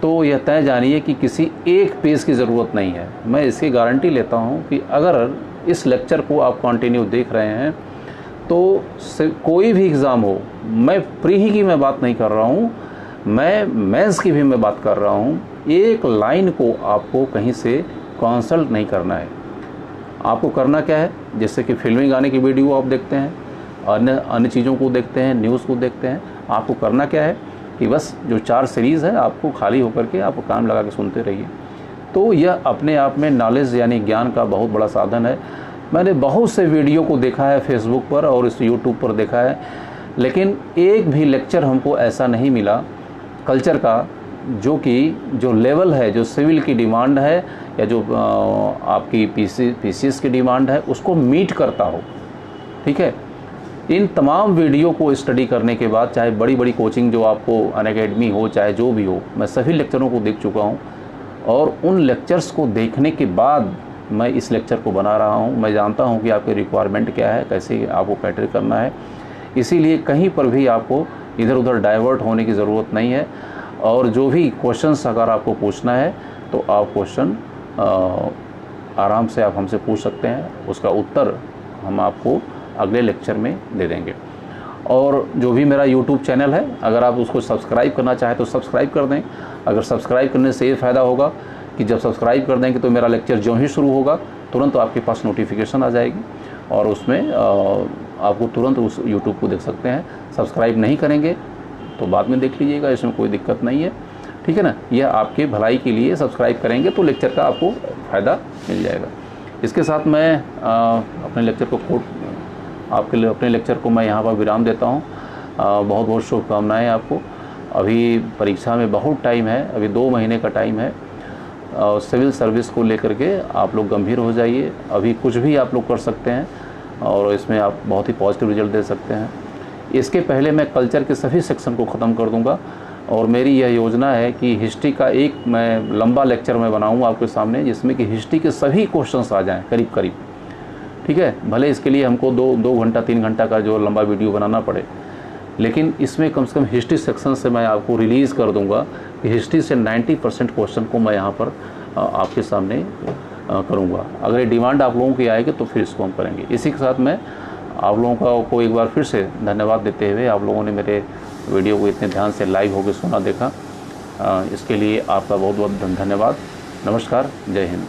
तो यह तय जानिए कि किसी एक पेज की ज़रूरत नहीं है। मैं इसकी गारंटी लेता हूँ कि अगर इस लेक्चर को आप कंटिन्यू देख रहे हैं तो कोई भी एग्ज़ाम हो, मैं प्री ही की मैं बात नहीं कर रहा हूँ, मैं मेंस की भी मैं बात कर रहा हूँ, एक लाइन को आपको कहीं से कंसल्ट नहीं करना है। आपको करना क्या है, जैसे कि फिल्मी गाने की वीडियो आप देखते हैं, अन्य चीज़ों को देखते हैं, न्यूज़ को देखते हैं, आपको करना क्या है कि बस जो 4 सीरीज़ है आपको खाली होकर के आपको कान लगा के सुनते रहिए। तो यह अपने आप में नॉलेज यानी ज्ञान का बहुत बड़ा साधन है। मैंने बहुत से वीडियो को देखा है फेसबुक पर और इस यूट्यूब पर देखा है, लेकिन एक भी लेक्चर हमको ऐसा नहीं मिला कल्चर का जो लेवल है, जो सिविल की डिमांड है या जो आपकी पीसीएस की डिमांड है उसको मीट करता हो, ठीक है। इन तमाम वीडियो को स्टडी करने के बाद, चाहे बड़ी बड़ी कोचिंग जो आपको अनअकैडमी हो, चाहे जो भी हो, मैं सभी लेक्चरों को देख चुका हूँ। और उन लेक्चर्स को देखने के बाद मैं इस लेक्चर को बना रहा हूँ। मैं जानता हूँ कि आपकी रिक्वायरमेंट क्या है, कैसे आपको कैटर करना है, इसीलिए कहीं पर भी आपको इधर उधर डाइवर्ट होने की ज़रूरत नहीं है। और जो भी क्वेश्चंस अगर आपको पूछना है तो आप क्वेश्चन आराम से आप हमसे पूछ सकते हैं, उसका उत्तर हम आपको अगले लेक्चर में दे देंगे। और जो भी मेरा यूट्यूब चैनल है, अगर आप उसको सब्सक्राइब करना चाहें तो सब्सक्राइब कर दें। अगर सब्सक्राइब करने से ये फ़ायदा होगा कि जब सब्सक्राइब कर देंगे तो मेरा लेक्चर जो ही शुरू होगा तुरंत आपके पास नोटिफिकेशन आ जाएगी और उसमें आपको तुरंत उस यूट्यूब को देख सकते हैं। सब्सक्राइब नहीं करेंगे तो बाद में देख लीजिएगा, इसमें कोई दिक्कत नहीं है, ठीक है ना। यह आपके भलाई के लिए, सब्सक्राइब करेंगे तो लेक्चर का आपको फ़ायदा मिल जाएगा। इसके साथ मैं अपने लेक्चर को मैं यहाँ पर विराम देता हूँ। बहुत बहुत शुभकामनाएँ आपको। अभी परीक्षा में बहुत टाइम है, अभी 2 महीने का टाइम है। सिविल सर्विस को लेकर के आप लोग गंभीर हो जाइए। अभी कुछ भी आप लोग कर सकते हैं और इसमें आप बहुत ही पॉजिटिव रिजल्ट दे सकते हैं। इसके पहले मैं कल्चर के सभी सेक्शन को ख़त्म कर दूंगा और मेरी यह योजना है कि हिस्ट्री का एक मैं लंबा लेक्चर मैं बनाऊंगा आपके सामने, जिसमें कि हिस्ट्री के सभी क्वेश्चंस आ जाएं करीब करीब, ठीक है। भले इसके लिए हमको 2 घंटा 3 घंटा का जो लंबा वीडियो बनाना पड़े, लेकिन इसमें कम से कम हिस्ट्री सेक्शन से मैं आपको रिलीज़ कर दूंगा कि हिस्ट्री से 90% क्वेश्चन को मैं यहाँ पर आपके सामने करूँगा। अगर ये डिमांड आप लोगों की आएगी तो फिर इसको हम करेंगे। इसी के साथ मैं आप लोगों को एक बार फिर से धन्यवाद देते हुए, आप लोगों ने मेरे वीडियो को इतने ध्यान से लाइव होकर सुना देखा, इसके लिए आपका बहुत बहुत धन्यवाद। नमस्कार, जय हिंद।